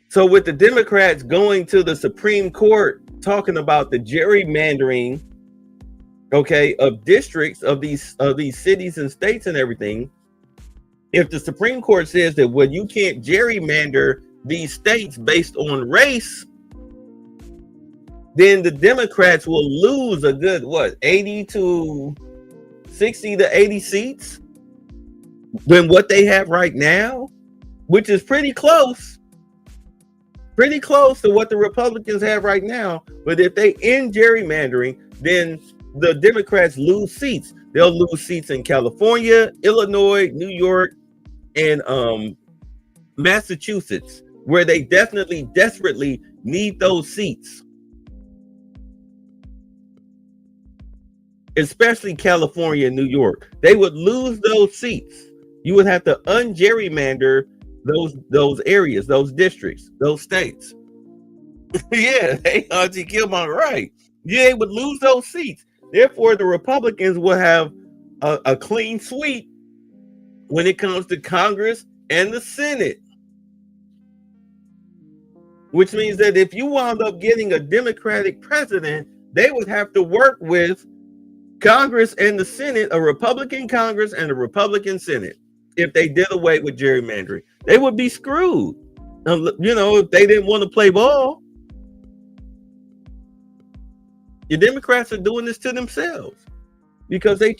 So with the Democrats going to the Supreme Court talking about the gerrymandering, okay, of districts of these cities and states and everything, if the Supreme Court says that, well, you can't gerrymander these states based on race, then the Democrats will lose a good, 80 to 60 to 80 seats than what they have right now, which is pretty close to what the Republicans have right now. But if they end gerrymandering, then the Democrats lose seats. They'll lose seats in California, Illinois, New York, and Massachusetts, where they desperately need those seats. Especially California and New York. They would lose those seats. You would have to ungerrymander those areas, those districts, those states. Yeah, they Auntie Killmonger, right. Yeah, they would lose those seats. Therefore, the Republicans will have a clean sweep when it comes to Congress and the Senate. Which means that if you wound up getting a Democratic president, they would have to work with Congress and the Senate, a Republican Congress and a Republican Senate. If they did away with gerrymandering, they would be screwed. If they didn't want to play ball. The Democrats are doing this to themselves because they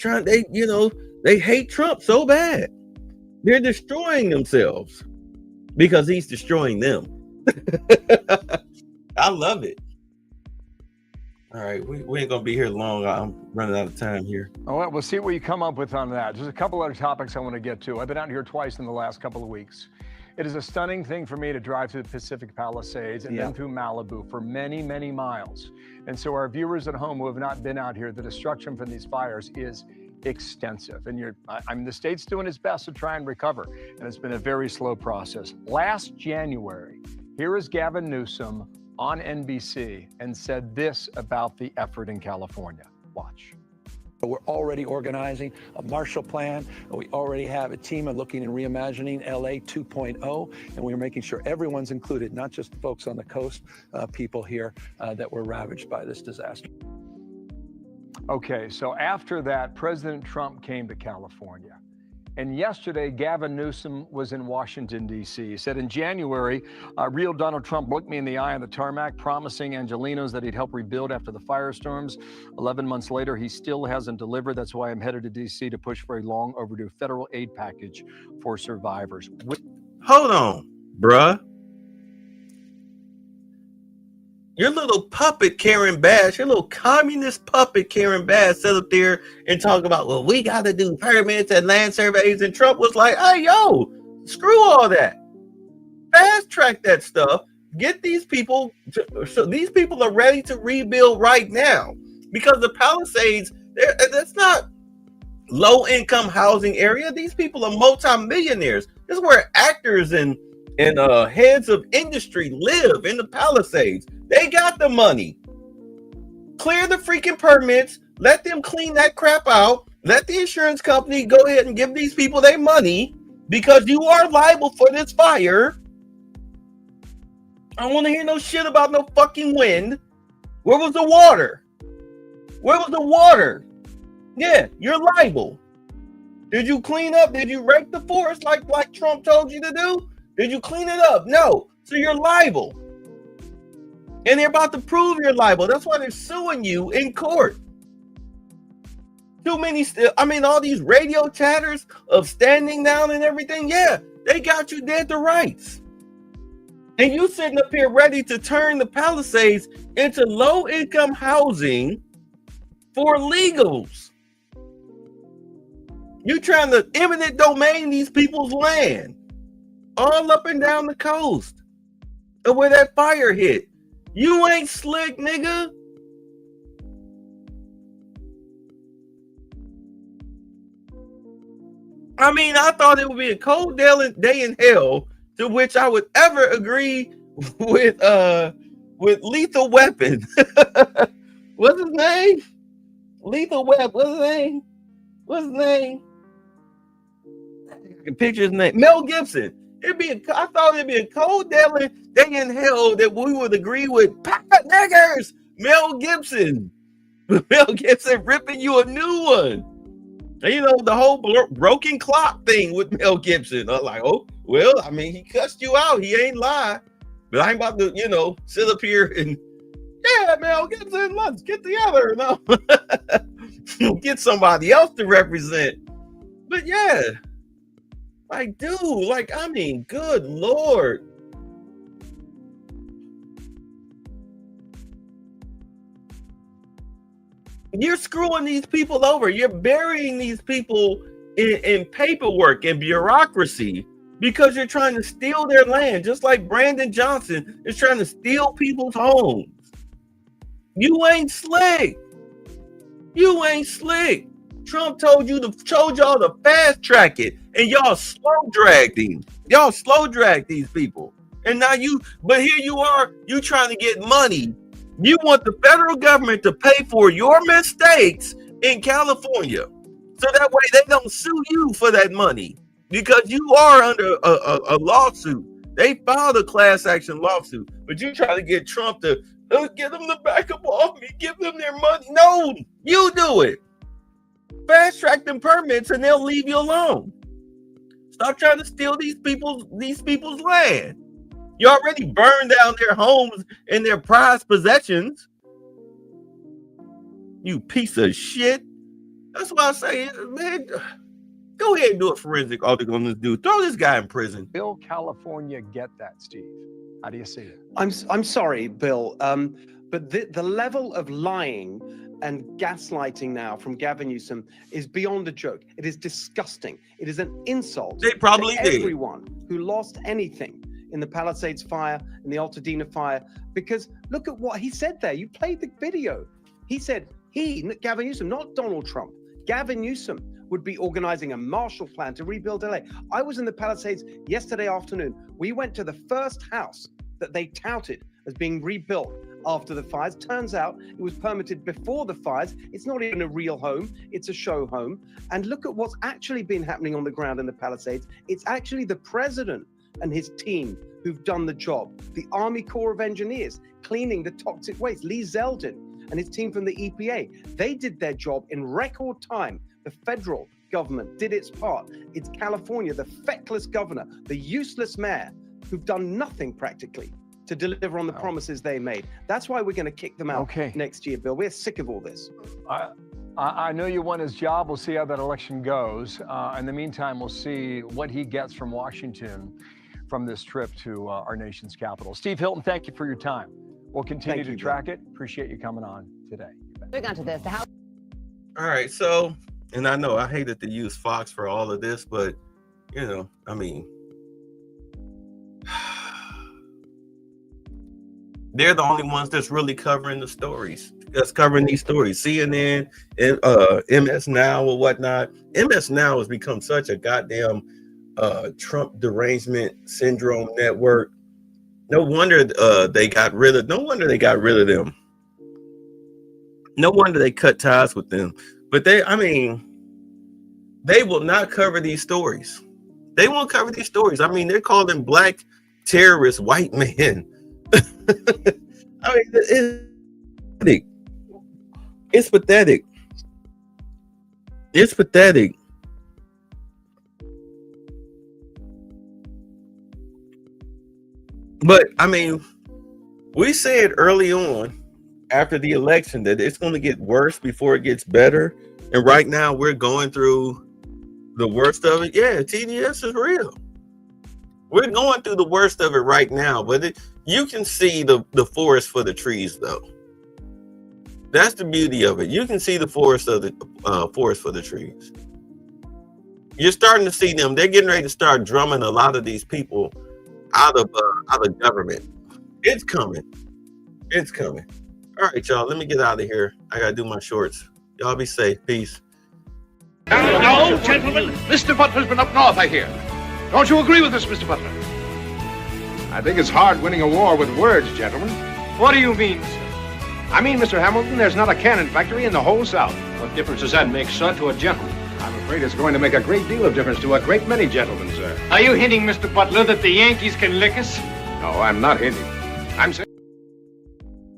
hate Trump so bad. They're destroying themselves because he's destroying them. I love it. All right, we ain't gonna be here long. I'm running out of time here. All right, we'll see what you come up with on that. There's a couple other topics I want to get to. I've been out here twice in the last couple of weeks. It is a stunning thing for me to drive through the Pacific Palisades and then through Malibu for many, many miles. And so our viewers at home who have not been out here, the destruction from these fires is extensive. And the state's doing its best to try and recover. And it's been a very slow process. Last January, here is Gavin Newsom on NBC and said this about the effort in California. Watch. We're already organizing a Marshall Plan. We already have a team of looking and reimagining LA 2.0, and we're making sure everyone's included, not just the folks on the coast, people here that were ravaged by this disaster. Okay, so after that, President Trump came to California. And yesterday, Gavin Newsom was in Washington, D.C. He said in January, real Donald Trump looked me in the eye on the tarmac, promising Angelenos that he'd help rebuild after the firestorms. 11 months later, he still hasn't delivered. That's why I'm headed to D.C. to push for a long overdue federal aid package for survivors. Hold on, bruh. Your little puppet Karen Bass, your little communist puppet Karen Bass sat up there and talk about, well, we got to do permits and land surveys. And Trump was like, hey, yo, screw all that. Fast track that stuff. Get these people. So these people are ready to rebuild right now because the Palisades, that's not low income housing area. These people are multimillionaires. This is where actors and heads of industry live, in the Palisades. They got the money. Clear the freaking permits. Let them clean that crap out. Let the insurance company go ahead and give these people their money because you are liable for this fire. I don't want to hear no shit about no fucking wind. Where was the water? Where was the water? Yeah, you're liable. Did you clean up? Did you rake the forest like Trump told you to do? Did you clean it up? No. So you're liable. And they're about to prove you're liable. That's why they're suing you in court. Too many, all these radio chatters of standing down and everything. Yeah, they got you dead to rights. And you sitting up here ready to turn the Palisades into low-income housing for illegals. You trying to eminent domain these people's land all up and down the coast of where that fire hit. You ain't slick, nigga. I mean, I thought it would be a cold day in hell to which I would ever agree with Lethal Weapon. What's his name? Lethal Weapon. What's his name? I can picture his name. Mel Gibson. I thought it'd be a cold day in hell that we would agree with Pat Niggers. Mel Gibson. Mel Gibson ripping you a new one. And, you know, the whole broken clock thing with Mel Gibson. I'm like, oh, well, I mean, he cussed you out. He ain't lie. But I ain't about to, you know, sit up here and, yeah, Mel Gibson, let's get together. No. Get somebody else to represent. But yeah, like, dude, like, I mean, good Lord. You're screwing these people over. You're burying these people in paperwork and bureaucracy because you're trying to steal their land, just like Brandon Johnson is trying to steal people's homes. You ain't slick. You ain't slick. Trump told y'all to fast track it, and y'all slow dragged him. Y'all slow dragged these people. And now but here you are, you trying to get money. You want the federal government to pay for your mistakes in California. So that way they don't sue you for that money because you are under a lawsuit. They filed a class action lawsuit, but you try to get Trump to get them to back up off me, give them their money. No, you do it. Fast track them permits and they'll leave you alone. Stop trying to steal these people's land. You already burned down their homes and their prized possessions. You piece of shit. That's why I say, man, go ahead and do a forensic audit on this dude. Throw this guy in prison. Will California get that, Steve? How do you see it? I'm sorry, Bill, but the level of lying and gaslighting now from Gavin Newsom is beyond a joke. It is disgusting. It is an insult to everyone who lost anything in the Palisades fire, in the Altadena fire, because look at what he said there. You played the video. He said Gavin Newsom, not Donald Trump, Gavin Newsom would be organizing a Marshall Plan to rebuild LA. I was in the Palisades yesterday afternoon. We went to the first house that they touted as being rebuilt after the fires. Turns out it was permitted before the fires. It's not even a real home. It's a show home. And look at what's actually been happening on the ground in the Palisades. It's actually the president and his team who've done the job. The Army Corps of Engineers cleaning the toxic waste. Lee Zeldin and his team from the EPA. They did their job in record time. The federal government did its part. It's California, the feckless governor, the useless mayor who've done nothing practically to deliver on the promises they made. That's why we're going to kick them out next year, Bill. We're sick of all this. I know you won his job. We'll see how that election goes. In the meantime, we'll see what he gets from Washington from this trip to our nation's capital. Steve Hilton, thank you for your time. We'll continue to track it. Appreciate you coming on today. Moving on to this. All right, so, and I know I hated to use Fox for all of this, but, you know, I mean, they're the only ones that's really covering the stories. That's covering these stories. CNN, MS Now or whatnot. MS Now has become such a goddamn Trump derangement syndrome network. No wonder they got rid of them. No wonder they cut ties with them. But they will not cover these stories. They won't cover these stories. I mean, they're calling black terrorists white men. I mean, it's pathetic. It's pathetic. But I mean, we said early on after the election that it's going to get worse before it gets better. And right now we're going through the worst of it. Yeah, TDS is real. We're going through the worst of it right now, but you can see the forest for the trees, though. That's the beauty of it. You can see the forest for the trees. You're starting to see them. They're getting ready to start drumming a lot of these people out of government. It's coming. It's coming. All right, y'all. Let me get out of here. I gotta do my shorts. Y'all be safe. Peace. No, gentlemen, Mr. Butler's been up north, I hear. Don't you agree with us, Mr. Butler? I think it's hard winning a war with words, gentlemen. What do you mean, sir? I mean, Mr. Hamilton, there's not a cannon factory in the whole South. What difference does that make, sir, to a gentleman? I'm afraid it's going to make a great deal of difference to a great many gentlemen, sir. Are you hinting, Mr. Butler, that the Yankees can lick us? No, I'm not hinting. I'm saying...